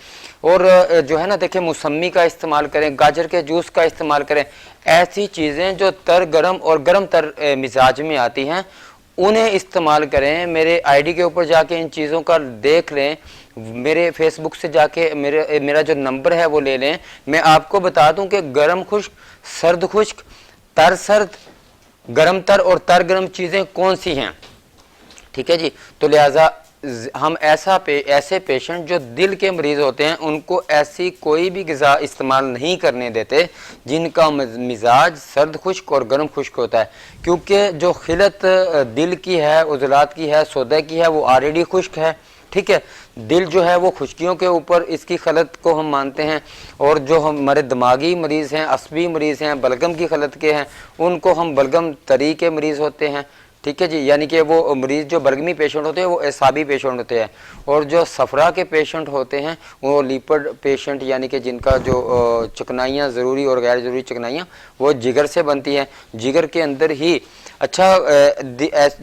और जो है ना देखें मौसमी का इस्तेमाल करें, गाजर के जूस का इस्तेमाल करें। ऐसी चीज़ें जो तर गरम और गर्म तर मिजाज में आती हैं उन्हें इस्तेमाल करें। मेरे आईडी के ऊपर जाके इन चीज़ों का देख लें, मेरे फेसबुक से जाके मेरा जो नंबर है वो ले लें। मैं आपको बता दूं कि गर्म खुश्क, सर्द खुश्क, तर सर्द, गर्म तर और तर गर्म चीज़ें कौन सी हैं, ठीक है जी। तो लिहाजा हम ऐसे पेशेंट जो दिल के मरीज़ होते हैं उनको ऐसी कोई भी ग़िज़ा इस्तेमाल नहीं करने देते जिनका मिजाज सर्द खुश्क और गर्म खुश्क होता है, क्योंकि जो खिलत दिल की है, उज़लात की है, सौदे की है, वो ऑलरेडी खुश्क है, ठीक है। दिल जो है वो खुश्कियों के ऊपर इसकी खलत को हम मानते हैं, और जो हमारे दिमागी मरीज़ हैं, असबी मरीज़ हैं, बलगम की खलत के हैं, उनको हम बलगम तरी के मरीज़ होते हैं, ठीक है जी। यानी कि वो मरीज़ जो बलगमी पेशेंट होते हैं वो एसाबी पेशेंट होते हैं, और जो सफरा के पेशेंट होते हैं वो लिपिड पेशेंट, यानी कि जिनका जो चिकनाइयाँ ज़रूरी और गैर ज़रूरी चिकनाइयाँ वो जिगर से बनती हैं, जिगर के अंदर ही। अच्छा,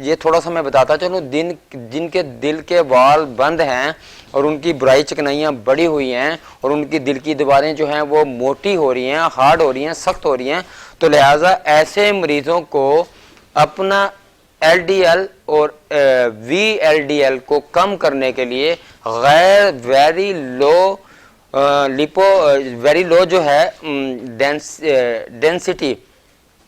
ये थोड़ा सा मैं बताता चलूँ, जिनके दिल के वाल बंद हैं और उनकी बुराई चिकनाइयाँ बड़ी हुई हैं और उनकी दिल की दीवारें जो हैं वो मोटी हो रही हैं, हार्ड हो रही हैं, सख्त हो रही हैं, तो लिहाजा ऐसे मरीज़ों को अपना LDL और VLDL को कम करने के लिए गैर वेरी लो जो है डेंसिटी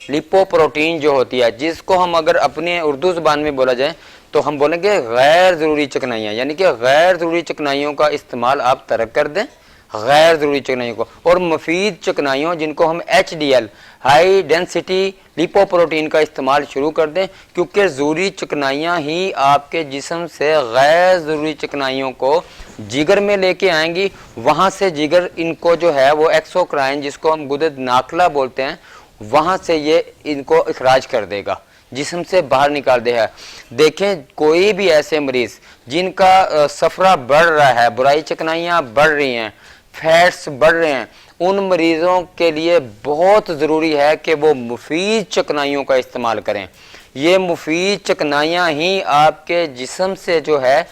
लिपोप्रोटीन जो होती है, जिसको हम अगर अपने उर्दू ज़ुबान में बोला जाए तो हम बोलेंगे गैर ज़रूरी चिकनाइयाँ, यानी कि गैर ज़रूरी चिकनाइयों का इस्तेमाल आप तर्क कर दें, गैर ज़रूरी चिकनाइयों को, और मुफीद चिकनाइयों जिनको हम HDL हाई डेंसिटी लिपोप्रोटीन का इस्तेमाल शुरू कर दें, क्योंकि ज़रूरी चिकनाइयाँ ही आपके जिस्म से गैर ज़रूरी चिकनाइयों को जिगर में लेके आएंगी। वहाँ से जिगर इनको जो है वो एक्सोक्राइन, जिसको हम गुदद नाखला बोलते हैं, वहाँ से ये इनको इखराज कर देगा, जिस्म से बाहर निकाल देगा। देखें, कोई भी ऐसे मरीज़ जिनका सफरा बढ़ रहा है, बुराई चिकनाइयाँ बढ़ रही हैं, फैट्स बढ़ रहे हैं, उन मरीज़ों के लिए बहुत ज़रूरी है कि वो मुफीद चिकनाइयों का इस्तेमाल करें। ये मुफीद चिकनाइयाँ ही आपके जिस्म से जो है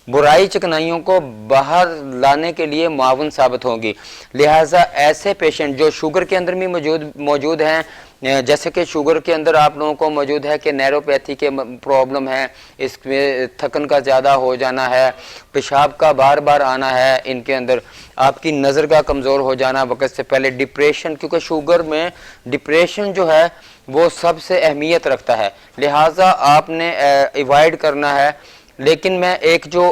बुराई चिकनाइयों को बाहर लाने के लिए मुआवन साबित होंगी। लिहाजा ऐसे पेशेंट जो शुगर के अंदर भी मौजूद हैं, जैसे कि शुगर के अंदर आप लोगों को मौजूद है कि नैरोपैथी के प्रॉब्लम है, इसमें थकन का ज़्यादा हो जाना है, पेशाब का बार बार आना है, इनके अंदर आपकी नज़र का कमज़ोर हो जाना वक्त से पहले, डिप्रेशन, क्योंकि शुगर में डिप्रेशन जो है वो सबसे अहमियत रखता है, लिहाजा आपने अवॉइड करना है। लेकिन मैं एक जो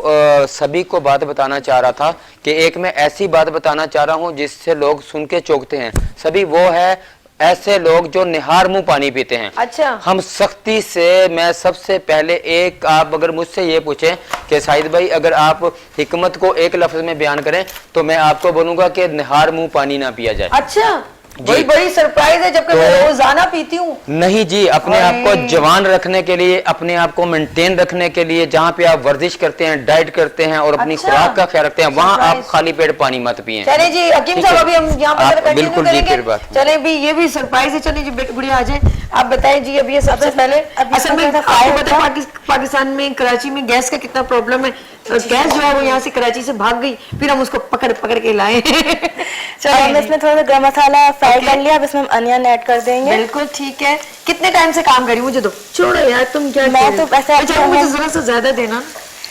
सभी को बात बताना चाह रहा था कि एक मैं ऐसी बात बताना चाह रहा हूँ जिससे लोग सुन के चौंकते हैं सभी, वो है ऐसे लोग जो निहार मुंह पानी पीते हैं। अच्छा, हम सख्ती से, मैं सबसे पहले एक, आप अगर मुझसे ये पूछें कि शाहिद भाई अगर आप हिकमत को एक लफ्ज में बयान करें तो मैं आपको बोलूंगा कि निहार मुंह पानी ना पिया जाए। अच्छा, बड़ी बड़ी सरप्राइज है, जबकि मैं रोजाना पीती हूँ। नहीं जी, अपने आप को जवान रखने के लिए, अपने आप को मेंटेन रखने के लिए, जहाँ पे आप वर्जिश करते हैं, डाइट करते हैं और अपनी खुराक का ख्याल रखते हैं, वहाँ आप खाली पेट पानी मत पिए। चले जी हकीम साहब, अभी हम यहाँ पर बिल्कुल जी, फिर बात चले भी, ये भी सरप्राइज है। चले जी गुड़िया आ जाए, आप बताएं जी। अभी ये सबसे पहले असल में आपको पता है पाकिस्तान में कराची में गैस का कितना प्रॉब्लम है, गैस जो है वो यहाँ से कराची से भाग गई, फिर हम उसको पकड़ पकड़ के लाए। चलो, हम इसमें थोड़ा सा गरम मसाला फ्राई कर लिया, अब इसमें हम अनियन ऐड कर देंगे। बिल्कुल ठीक है। कितने टाइम से काम करी, मुझे तो छोड़ो यार, तुम क्या, मैं तो ऐसे मुझे जरा सा ज्यादा देना,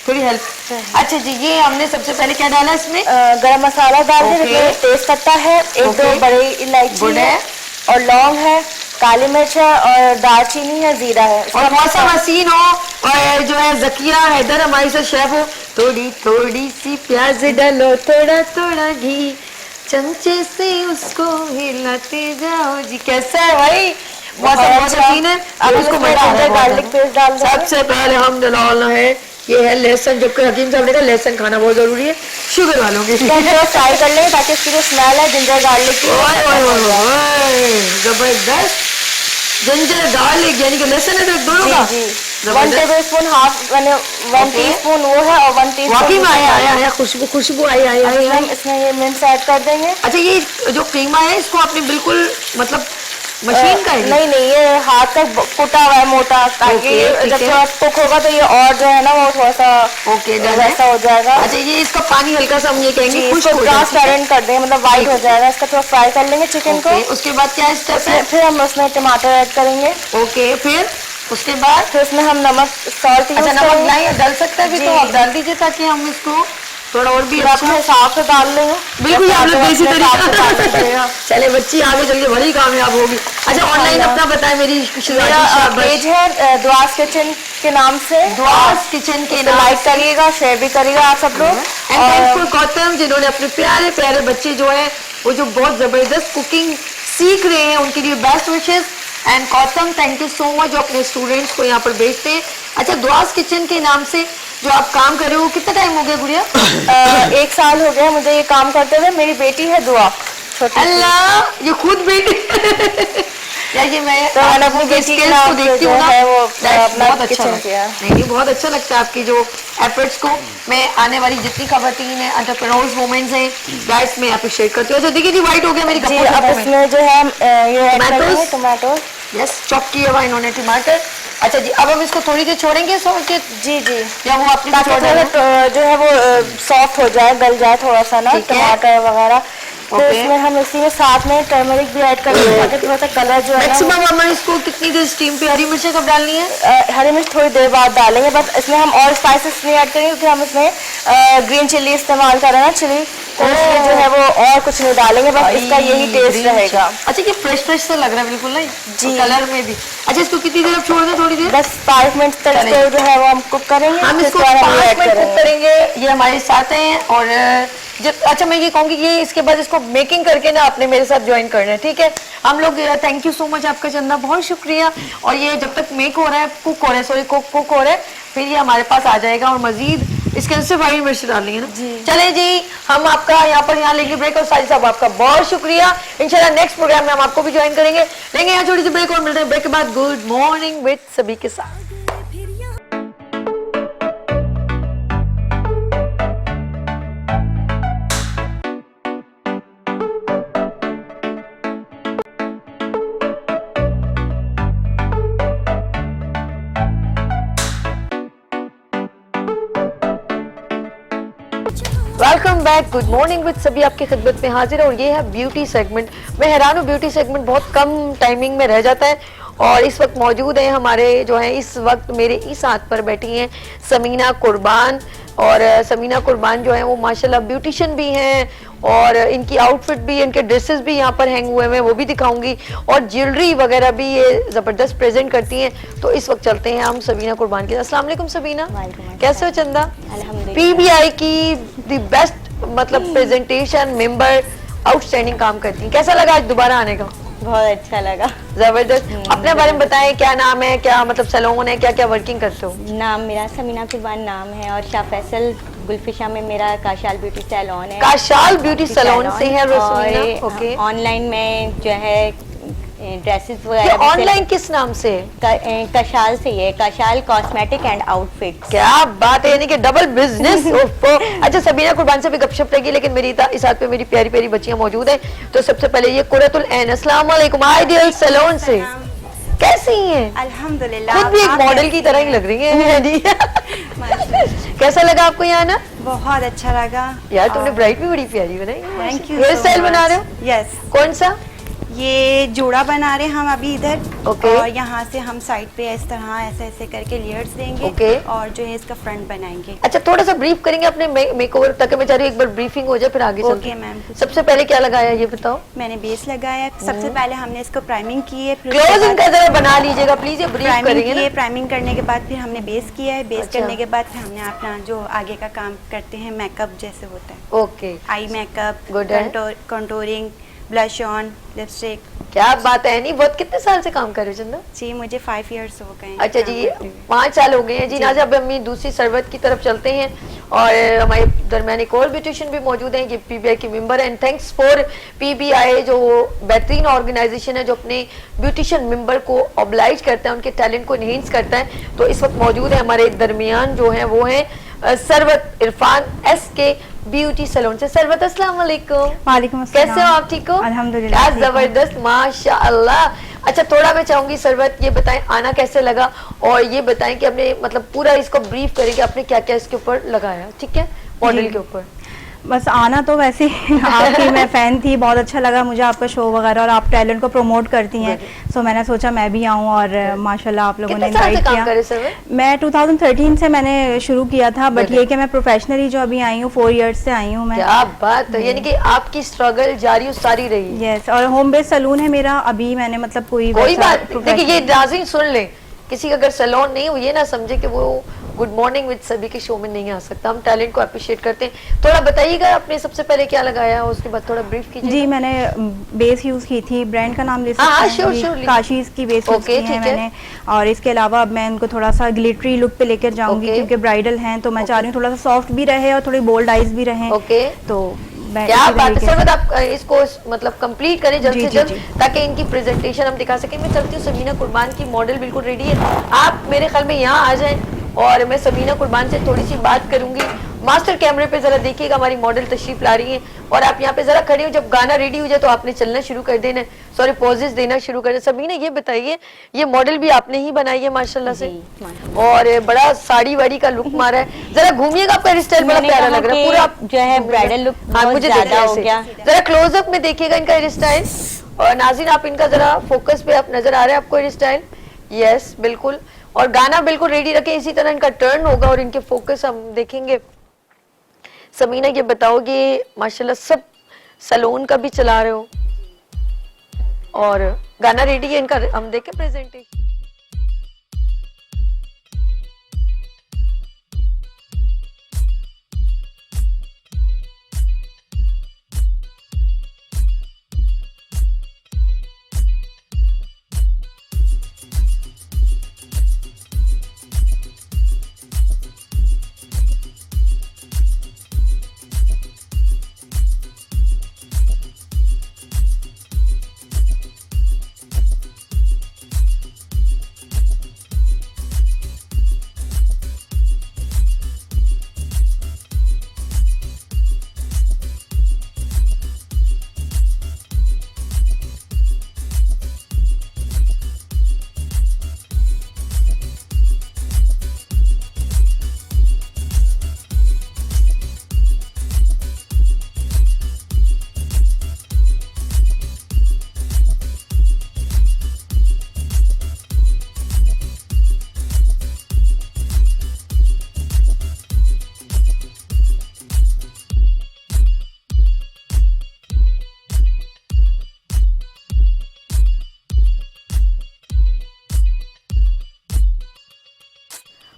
थोड़ी हेल्प। अच्छा जी, ये हमने सबसे पहले क्या डाला इसमें? गरम मसाला डाल दिया, जिसमें तेज पत्ता है, एक दो बड़ी इलायची है और लौंग है, काली मिर्च है और दालचीनी है, जीरा है। और मौसम हसीन हो और जो है जकिया हैदर हमारी से शेफ हो, थोड़ी थोड़ी सी प्याज डालो, थोड़ा थोड़ा घी, चमचे से उसको हिलाते जाओ जी। कैसा है भाई? मौसम बहुत हसीन है। अब उसको गार्लिक पेस्ट डाल दो। सबसे पहले हम डालना है ये है लहसुन, जबकि हकीम साहब ने कहा लहसुन खाना बहुत जरूरी है शुगर वालों के लिए। फ्राई कर लेंगे ताकि इसकी जो स्मेल है जिंजर गार्लिक की, जबरदस्त। जिंजर गार्लिक यानी कि लहसुन अदरक दोनों का। 1 टेबलस्पून, हाफ 1 टीस्पून वो है और 1 टीस्पून आया खुशबू आई। हम इसमें ये मिर्च ऐड कर देंगे। अच्छा, ये जो कीमा है इसको आपने बिल्कुल मतलब मशीन का है? नहीं, ये हाथ का कुटा हुआ है मोटा, ताकि जब थोड़ा कुक होगा तो ये और जो है ना वो थोड़ा सा वैसा हो जाएगा। अच्छा, ये इसका पानी हल्का सा हम ये कहेंगे ट्रांसपेरेंट कर देंगे, मतलब वाइट हो जाएगा। इसका थोड़ा फ्राई कर लेंगे चिकन को। उसके बाद क्या स्टेप है? फिर हम उसमें टमाटर ऐड करेंगे। ओके, फिर उसके बाद फिर उसमें हम नमक, सॉल्ट। अच्छा, नमक नहीं डाल सकते भी तो आप डाल दीजिए ताकि हम इसको थोड़ा और भी मैं अपने हिसाब से डाल रही हूँ। बिल्कुल आप लोग देसी तरीका तरीका। चले बच्ची आगे चल के बड़ी कामयाब होगी। अच्छा ऑनलाइन अपना बताएं मेरी मेरा पेज है दुआस किचन के नाम से, दुआस किचन के नाम लाइक करिएगा, शेयर भी करिएगा आप सब लोग। एंड थैंक्स फॉर गौतम जिन्होंने अपने प्यारे प्यारे बच्चे जो है वो जो बहुत जबरदस्त कुकिंग सीख रहे हैं उनके लिए best wishes. And Gautam thank you so much जो अपने स्टूडेंट्स को यहाँ पर भेजते हैं। अच्छा दुआस किचन के नाम से जो आप काम कर रहे हो कितना टाइम हो गया गुड़िया? 1 साल हो गया मुझे ये काम करते हुए। मेरी बेटी है दुआ, छोटी। अल्लाह ये खुद बेटी यार ये मैं तो मैंने अपनी बेटी के को देखती हूँ ना वो अपना बहुत अच्छा किचन लगता किया। है। नहीं बहुत अच्छा लगता है आपकी जो एफर्ट्स को। मैं आने वाली जितनी खवातीन है एंटरप्रेन्योर्स वुमेन्स हैं गाइस मैं अप्रिशिएट करती हूँ। अच्छा देखिए जी व्हाइट हो गया मेरी जी कपूर अब इसमें जो है ये ऐड करेंगे टमाटो। यस चॉप किया हुआ इन्होंने टमाटर। अच्छा जी अब हम इसको थोड़ी देर छोड़ेंगे सॉल्ट के जी जी या वो अपनी ताकि छोड़ देना? थोड़ा जो है वो सॉफ्ट हो जाए, गल जाए थोड़ा सा ना ठीक है। टमाटर वगैरह। तो ओके। इसमें हम इसी में साथ में टर्मरिक भी ऐड करेंगे ताकि थोड़ा सा कलर जो है ना मैक्सिमम हमें इसको कितनी देर स्टीम पे हरी मिर्चें कब डालनी है? हरी मिर्च थोड़ी देर बाद डालेंगे। बस इसमें हम और स्पाइसेस नहीं ऐड करेंगे क्योंकि हम इसमें ग्रीन चिल्ली इस्तेमाल कर रहे हैं ना, चिली, तो इसमें जो है वो और कुछ नहीं डालेंगे, बस इसका यही टेस्ट रहेगा। अच्छा ये फ्रेश फ्रेश सा लग रहा है बिल्कुल ना जी। कलर में भी। अच्छा इसको कितनी देर अब छोड़ दें? थोड़ी देर बस 5 मिनट तक चलें। इसको जो है वो हम कुक करेंगे। हम फिर इसको उसके बाद हम 5 ऐड मिनट कुक करेंगे। ये हमारे साथ हैं और अच्छा मैं ये कहूँगी ये इसके बाद इसको मेकिंग करके ना आपने मेरे साथ ज्वाइन करना है, ठीक है? हम लोग थैंक यू सो मच आपका चंदा, बहुत शुक्रिया। और ये जब तक मेक हो रहा है कुक हो रहा है सॉरी कुक हो रहा है फिर ये हमारे पास आ जाएगा और मजीद इसके अंदर सिर्फ हरी मिर्च डालेंगे ना जी। चले जी हम आपका यहाँ लेंगे ब्रेक और साजिद साहब आपका बहुत शुक्रिया। इंशाल्लाह नेक्स्ट प्रोग्राम में हम आपको भी ज्वाइन करेंगे। लेंगे यहाँ छोटी सी ब्रेक और मिलते हैं ब्रेक के बाद गुड मॉर्निंग विद सभी के साथ। Welcome back good morning with सभी आपकी खिदमत में हाजिर है और ये है ब्यूटी सेगमेंट। मैं हैरान हूँ ब्यूटी सेगमेंट बहुत कम टाइमिंग में रह जाता है और इस वक्त मौजूद हैं हमारे जो हैं इस वक्त मेरे इस हाथ पर बैठी हैं समीना कुर्बान। और समीना कुर्बान जो है वो माशाल्लाह ब्यूटिशियन भी हैं और इनकी आउटफिट भी इनके ड्रेसेस भी यहाँ पर हैंग हुए हैं वो भी दिखाऊंगी और ज्वेलरी वगैरह भी ये ज़बरदस्त प्रेजेंट करती हैं। तो इस वक्त चलते हैं हम समीना कुर्बान के। अस्सलाम वालेकुम समीना, कैसे हो चंदा? पीबीआई की द बेस्ट मतलब प्रेजेंटेशन मेंबर आउटस्टैंडिंग काम करती हैं। कैसा लगा आज दोबारा आने का? बहुत अच्छा लगा। जबरदस्त। अपने बारे में बताएं क्या नाम है, क्या मतलब सैलून है, क्या क्या वर्किंग करते हो? नाम मेरा समीना कुर्बान नाम है और शाह फैसल गुलफिशा में मेरा काशाल ब्यूटी सैलून है। काशाल ब्यूटी सैलून से है रसमीना। ओके। ऑनलाइन में जो है ड्रेसेस ये वगैरह ऑनलाइन किस नाम से? कशाल से है, कशाल कॉस्मेटिक एंड आउटफिट। क्या बात है, यानी कि डबल बिजनेस। अच्छा समीना कुर्बान से भी गपशप रहेगी लेकिन मेरी इस हाथ पे मेरी प्यारी प्यारी बच्चियां मौजूद हैं। तो सबसे पहले ये कुरतुल ऐन, अस्सलाम वालेकुम, आइडियल सैलून से कैसी हैं? अल्हम्दुलिल्लाह खुद भी एक मॉडल की तरह ही लग रही है जी। कैसा लगा आपको यहाँ ना? बहुत अच्छा लगा यार तुमने ब्राइड भी बड़ी प्यारी बनाई। Thank you. हेयर स्टाइल बना रहे हो? यस। कौन सा? ये जोड़ा बना रहे हैं हम अभी इधर। ओके। और यहाँ से हम साइड पे इस तरह ऐसे ऐसे करके लेयर्स देंगे। ओके। और जो है इसका फ्रंट बनाएंगे। अच्छा थोड़ा सा ब्रीफ करेंगे अपने मेकओवर ताकि मैं चाह रही हूँ एक बार ब्रीफिंग हो जाए फिर आगे चलते ओके हैं। मैम। सबसे पहले क्या लगाया ये बताओ? मैंने बेस लगाया है। सबसे पहले हमने इसको प्राइमिंग की है। क्लोज इनका जरा बना लीजिएगा प्लीज, ये ब्रीफ प्राइमिंग करेंगे की ना। है। प्राइमिंग करने के बाद फिर हमने बेस किया है। बेस अच्छा। करने के बाद फिर हमने अपना जो आगे का काम करते हैं मेकअप जैसे होता है, ओके आई मेकअप, Good है। Contouring, blush on, lipstick. क्या बात है। नहीं बहुत कितने साल से काम कर रहे हो चंदा? जी मुझे 5 इयर्स हो गए हैं अच्छा काम जी करते हुए। 5 साल हो गए हैं जी। नाज़ा अब हम दूसरी सरबत की तरफ चलते हैं और हमारे दरमियान एक और ब्यूटिशियन भी मौजूद हैं, ये पीबीआई की मेंबर है। एंड थैंक्स फॉर पीबीआई जो बेहतरीन ऑर्गेनाइजेशन है जो अपने ब्यूटिशियन मेंबर को ऑब्लाइज करता है, उनके टैलेंट को इनहेंस करता है। तो इस वक्त मौजूद है हमारे दरमियान जो है वो है Sarwat Irfan SK beauty salon से। सरवत अस्सलाम वालेकुम। वालेकुम अस्सलाम। कैसे हो आप? ठीक हो? अल्हम्दुलिल्लाह क्या जबरदस्त माशाअल्लाह। अच्छा थोड़ा मैं चाहूंगी सरवत ये बताएं आना कैसे लगा और ये बताएं कि आपने मतलब पूरा इसको ब्रीफ करें कि आपने क्या क्या इसके ऊपर लगाया, ठीक है, मॉडल के ऊपर। बस आना तो वैसे आपकी मैं फैन थी, बहुत अच्छा लगा मुझे आपका शो वगैरह, और आप टैलेंट को प्रमोट करती हैं, सो मैंने सोचा मैं भी आऊँ, और माशाल्लाह आप लोगों ने इनवाइट किया। मैं 2013 से मैंने शुरू किया था, बट ये कि मैं प्रोफेशनली जो अभी आई हूँ 4 इयर्स से आई हूँ मैं। क्या बात है, यानी कि आपकी स्ट्रगल जारी सारी रही। यस, और होम बेस्ड सैलून है मेरा, अभी मैंने मतलब कोई बात देखिए, ये नाज़रीन सुन ले, किसी का अगर सैलून नहीं हो ये ना समझे कि वो गुड मॉर्निंग विद सभी के शो में नहीं आ सकता। हम टैलेंट को अप्रिशिएट करते हैं। थोड़ा बताइएगा आपने सबसे पहले क्या लगाया, उसके बाद थोड़ा ब्रीफ कीजिए। जी, मैंने बेस यूज की थी, ब्रांड का नाम ले सकते हैं, काशीज की बेस यूज की है मैंने, और इसके अलावा अब मैं उनको थोड़ा सा ग्लिटरी लुक पे लेकर जाऊंगी, क्योंकि ब्राइडल हैं तो मैं चाह रही हूँ थोड़ा सा सॉफ्ट भी रहे और थोड़ी बोल्ड आईज भी रहे। तो क्या बात है सर, आप इसको मतलब कंप्लीट करें जल्द से जल्द, ताकि इनकी प्रेजेंटेशन हम दिखा सकें। मैं चलती हूँ, समीना कुर्बान की मॉडल बिल्कुल रेडी है, आप मेरे ख्याल में यहाँ आ जाएं और मैं समीना कुर्बान से थोड़ी सी बात करूंगी। मास्टर कैमरे पे जरा देखिएगा, हमारी मॉडल तशरीफ ला रही है और आप यहाँ पे जरा खड़े हो, जब गाना रेडी हो जाए तो आपने चलना शुरू कर देना, सॉरी पॉजेस देना शुरू कर देना। समीना ये बताइए, ये मॉडल भी आपने ही बनाई है माशाल्लाह से, और बड़ा साड़ी वाड़ी का लुक मारा है, जरा घूमिएगा, आपका हेयर स्टाइल बड़ा प्यारा लग रहा है, पूरा जो है ब्राइडल लुक। हाँ, मुझे ज्यादा हो गया, जरा क्लोजअप में देखिएगा इनका हेयर स्टाइल, और नाज़रीन आप इनका जरा फोकस पे आप नजर आ रहा है आपको हेयर स्टाइल। यस बिल्कुल, और गाना बिल्कुल रेडी रखें, इसी तरह इनका टर्न होगा और इनके फोकस हम देखेंगे। समीना ये बताओगे, माशाल्लाह सब सैलून का भी चला रहे हो और गाना रेडी है इनका, हम देखें प्रेजेंटेशन।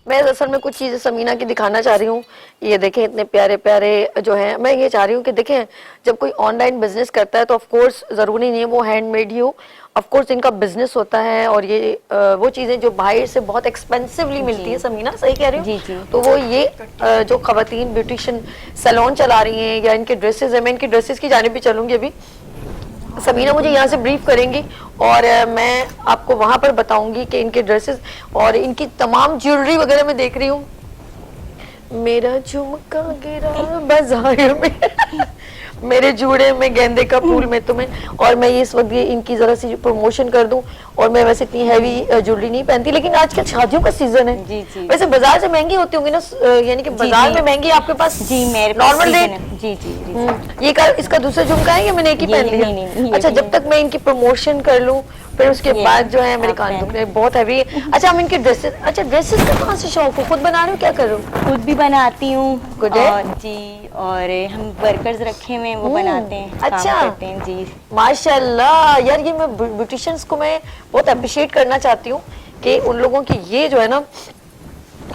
मैं असल में कुछ चीज़ें समीना की दिखाना चाह रही हूँ। ये देखें इतने प्यारे प्यारे जो हैं, मैं ये चाह रही हूँ कि देखें जब कोई ऑनलाइन बिजनेस करता है तो ऑफ कोर्स ज़रूरी नहीं है वो हैंडमेड ही हो, ऑफ कोर्स इनका बिजनेस होता है और ये वो चीज़ें जो बाहर से बहुत एक्सपेंसिवली मिलती है। समीना सही कह रही हूँ? जी। तो वो ये जो खवातीन ब्यूटिशियन सैलून चला रही हैं या इनके ड्रेसेस है, मैं इनकी ड्रेसेस की जानिब भी चलूँगी। अभी समीना मुझे यहाँ से ब्रीफ करेंगी और मैं आपको वहाँ पर बताऊंगी कि इनके ड्रेसेस और इनकी तमाम ज्वेलरी वगैरह मैं देख रही हूँ। मेरा झुमका गिरा बाजार में मेरे जूड़े में गेंदे का फूल में तुम्हें, और मैं इस वक्त ये इनकी जरा सी प्रमोशन कर दूं। और मैं वैसे इतनी हैवी ज्वेलरी नहीं पहनती, लेकिन आजकल शादियों का सीजन है। जी। वैसे बाजार से महंगी होती होंगी ना, यानी कि बाजार में महंगी आपके पास? जी, मेरे नॉर्मल रेट। जी। ये इसका दूसरा झुमका है या मैंने एक ही पहन लिया? अच्छा, जब तक मैं इनकी प्रमोशन कर लूँ फिर उसके बाद जो है मेरे कान दुख रहे, बहुत हैवी है। अच्छा, हम इनके ड्रेसेस, अच्छा ड्रेसेस का कहाँ से शौक हो? खुद बना रहे हो, क्या कर रहे हो? खुद भी बनाती हूँ जी, और हम वर्कर्स रखे हुए हैं वो बनाते हैं। अच्छा, काम करते हैं जी, माशाल्लाह। यार ये मैं ब्यूटिशियंस को मैं बहुत अप्रिशिएट करना चाहती हूँ कि उन लोगों की ये जो है ना,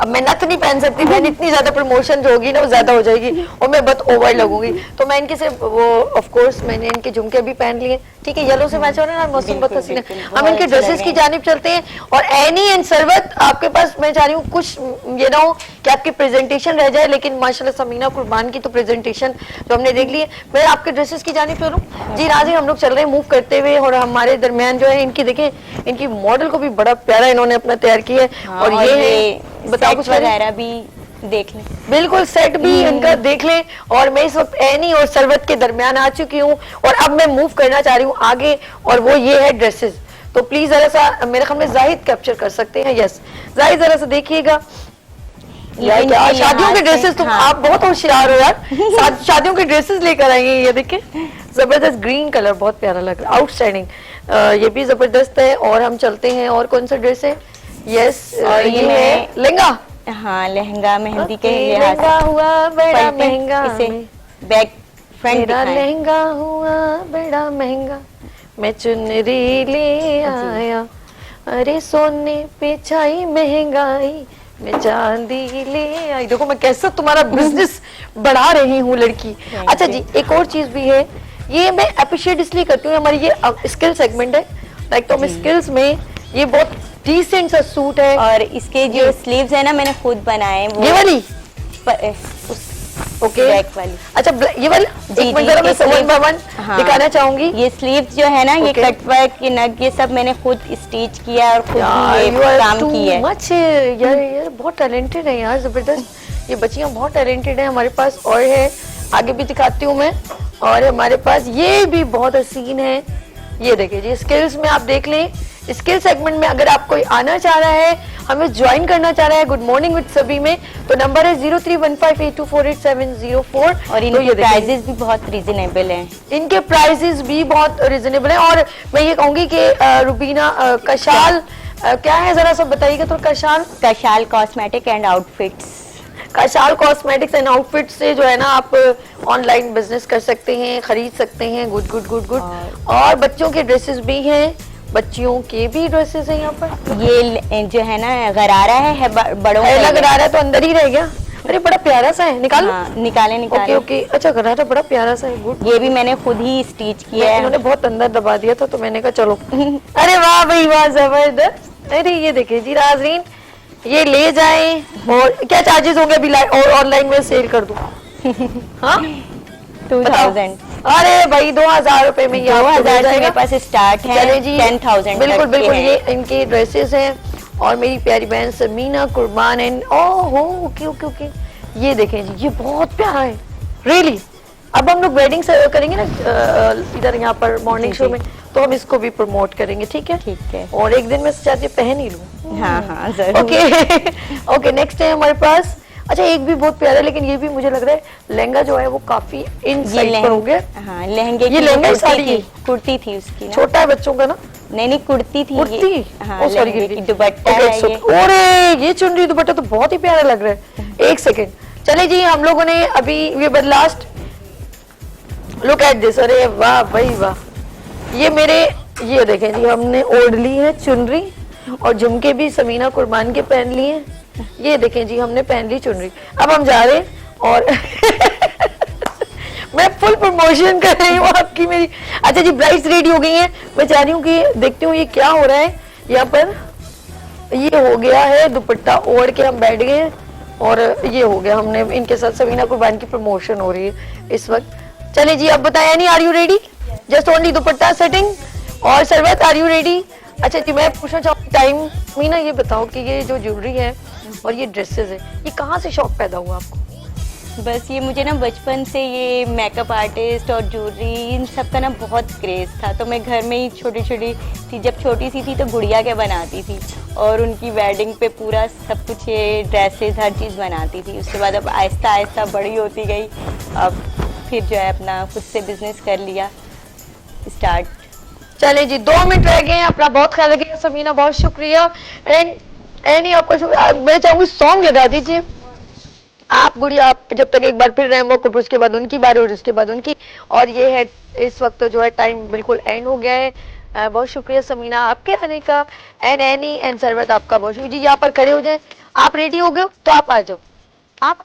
अब मैं नथ नहीं पहन सकती, मैंने इतनी ज्यादा प्रमोशन जो होगी ना वो ज्यादा हो जाएगी और मैं बहुत ओवर लगूंगी, तो मैं इनके से वो ऑफ कोर्स मैंने इनके झुमके भी पहन लिए। ठीक है, येलो से मैच हो रहा है ना, मौसम बहुत हसीन है। हम इनके ड्रेसेस की जानिब चलते हैं। और एनी एंड सरवत आपके पास मैं चाह रही हूँ कुछ ये ना हो कि आपकी प्रेजेंटेशन रह जाए, लेकिन माशाल्लाह समीना कुर्बान की तो प्रेजेंटेशन जो हमने देख ली है। मैं आपके ड्रेसेस की जानिब चलूँ? जी नाज़रीन, हम लोग चल रहे हैं मूव करते हुए और हमारे दरमियान जो है इनकी देखें, इनकी मॉडल को भी बड़ा प्यारा इन्होंने अपना तैयार किया है। और ये बताओ कुछ वगैरह भी देख लें, बिल्कुल सेट भी इनका देख लें। और मैं इस वक्त एनी और सरवत के दरमियान आ चुकी हूँ और अब मैं मूव करना चाह रही हूँ आगे, और वो ये है ड्रेसेस। तो प्लीज जरा सा मेरे ख्याल में जाहिद कैप्चर कर सकते हैं। यस जाहिद, जरा सा देखिएगा यार इवेंट क्या के शादियों के लिहाज से, ड्रेसेस तुम हाँ। आप बहुत होशियार हो यार। शादियों के ड्रेसेस लेकर आई हैं, ये देखिए जबरदस्त ग्रीन कलर बहुत प्यारा लग रहा है, आउटस्टैंडिंग। ये भी जबरदस्त है। और हम चलते हैं, और कौन सा ड्रेस है? यस, और ये है लहंगा। हाँ, लहंगा मेहंदी के ओके, लिहाज लहंगा हुआ बड़ा पलटे, महंगा, इसे बैक फ्रंट मेरा दिखाएं। लहंगा हुआ बड़ा महंगा, मैं चुनरी ले आया, अरे सोने पे छाई महंगाई, मैं चांदी ले आई। देखो मैं कैसा तुम्हारा बिजनेस बढ़ा रही हूँ लड़की। अच्छा जी, एक और चीज भी है, ये मैं अप्रिशिएट इसलिए करती हूँ, हमारी ये स्किल सेगमेंट है, लाइक तो स्किल्स में ये बहुत डिसेंट सा सूट है। और इसके जो स्लीव्स है ना, मैंने खुद बनाए हैं, वो ये वाली ओके बैक वाली। अच्छा, ये वाली एक मिनट जरा मैं वन बाय वन दिखाना चाहूंगी। ये स्लीव्स जो है ना, ये Okay. कट वर्क के नग ये सब मैंने खुद स्टिच किया और खुद ही ये काम किया है। मच यार बहुत टैलेंटेड है यार, जबरदस्त। ये बच्चियां बहुत टैलेंटेड है। हमारे पास और है, आगे भी दिखाती हूँ मैं। और हमारे पास ये भी बहुत हसीन है, ये देखिए जी। स्किल्स में आप देख लें, स्किल सेगमेंट में अगर आप कोई आना चाह रहा है, हमें ज्वाइन करना चाह रहा है गुड मॉर्निंग विद सभी में, तो नंबर है 031582487004। और इनके प्राइजेस भी बहुत रीजनेबल हैं। इनके प्राइजेस भी बहुत रीजनेबल हैं। और मैं ये कहूंगी कि रुबीना कशाल क्या है, जरा सब बताइएगा। तो Kashal cosmetic and outfits, Kashal cosmetics and outfit से जो है ना आप ऑनलाइन बिजनेस कर सकते हैं, खरीद सकते हैं। Good good good good. और बच्चों के ड्रेसेस भी हैं, बच्चियों के भी ड्रेसेस हैं यहाँ पर। ये जो है ना गरारा है बड़ों का। गरारा है तो अंदर ही रह गया। अरे बड़ा प्यारा सा है, निकालो। हाँ, निकाले। Okay okay. अच्छा, गरारा बड़ा प्यारा सा है, गुड। ये भी मैंने खुद ही स्टिच किया है। इन्होंने बहुत अंदर दबा दिया था तो मैंने कहा चलो। अरे वाह भाई वाह, जबरदस्त। अरे ये देखिए जी नाज़रीन, ये ले जाएं। और क्या चार्जेस होंगे अभी और ऑनलाइन में सेल कर दूं? हाँ 2000। अरे भाई 2000 रुपए में, 2000 से मेरे पास स्टार्ट है। चले जी 10,000 बिल्कुल बिल्कुल। ये इनके ड्रेसेस हैं। और मेरी प्यारी बहन समीना कुर्बान एंड ओहो ओके ओके ओके। ये देखें जी, ये बहुत प्यारा है रियली। अब हम लोग वेडिंग करेंगे ना इधर यहाँ पर मॉर्निंग शो में, तो हम इसको भी प्रमोट करेंगे, ठीक है? ठीक है। और एक दिन मैं चाहती पहन ही लूं। हाँ हाँ जरूर। Okay okay. नेक्स्ट है हमारे पास, अच्छा एक भी बहुत प्यारा, लेकिन ये भी मुझे लग रहा है लहंगा जो है वो काफी इन साइड पर हो गया। हाँ, लहंगे ये लहंगा साड़ी कुर्ती थी उसकी ना। छोटा है बच्चों का ना? नहीं कुर्ती थी। कुर्ती? हाँ, लहंगे की दुपट्टा है ये। अरे ये चुनरी दुपट्टा तो बहुत ही प्यारा लग रहा है। एक सेकेंड, चले जी। हम लोगों ने अभी ये लास्ट लुक एट दिस। अरे वाह भाई वाह, ये मेरे, ये देखें जी, हमने ओढ़ ली है चुनरी और झुमके भी समीना कुर्बान के पहन लिए। ये देखें जी, हमने पहन ली चुनरी। अब हम जा रहे हैं और मैं फुल प्रमोशन कर रही हूँ आपकी मेरी। अच्छा जी, ब्राइड्स रेडी हो गई हैं। मैं चाह रही हूँ कि देखती हूँ ये क्या हो रहा है यहाँ पर। ये हो गया है दुपट्टा ओढ़ के हम बैठ गए और ये हो गया, हमने इनके साथ समीना कुर्बान की प्रमोशन हो रही है इस वक्त। चले जी, अब बताया नहीं, are you ready? Just only dupatta setting. और सरवत, आर यू रेडी? अच्छा जी, मैं पूछना चाहूँ टाइम। मीना ये बताओ कि ये जो ज्वेलरी है और ये ड्रेसेस है, ये कहाँ से शौक पैदा हुआ आपको? बस ये मुझे ना बचपन से ये मेकअप आर्टिस्ट और ज्वेलरी इन सब का ना बहुत क्रेज था। तो मैं घर में ही छोटी छोटी थी, जब छोटी सी थी तो गुड़िया के बनाती थी और उनकी वेडिंग पे पूरा सब कुछ ये ड्रेसेस हर चीज़ बनाती थी। उसके बाद अब आहिस्ता आहिस्ता बड़ी होती गई, अब फिर जो है अपना खुद से बिजनेस कर लिया स्टार्ट। चले जी, 2 मिनट रह गए हैं। अपना बहुत ख्याल रखिएगा समीना, बहुत शुक्रिया। एंड आपका मैं चाहूँगी सॉन्ग लगा दीजिए आप गुड़िया, आप जब तक एक बार फिर रैमो को, उसके बाद उनकी बारी और उसके बाद उनकी। और ये है इस वक्त जो है टाइम बिल्कुल एंड हो गया है। बहुत शुक्रिया समीना आपके आने का। एंड एनी एंड सरवत आपका बहुत शुक्रिया जी। यहाँ पर खड़े हो जाए। आप रेडी हो गए तो आप आ जाओ। आप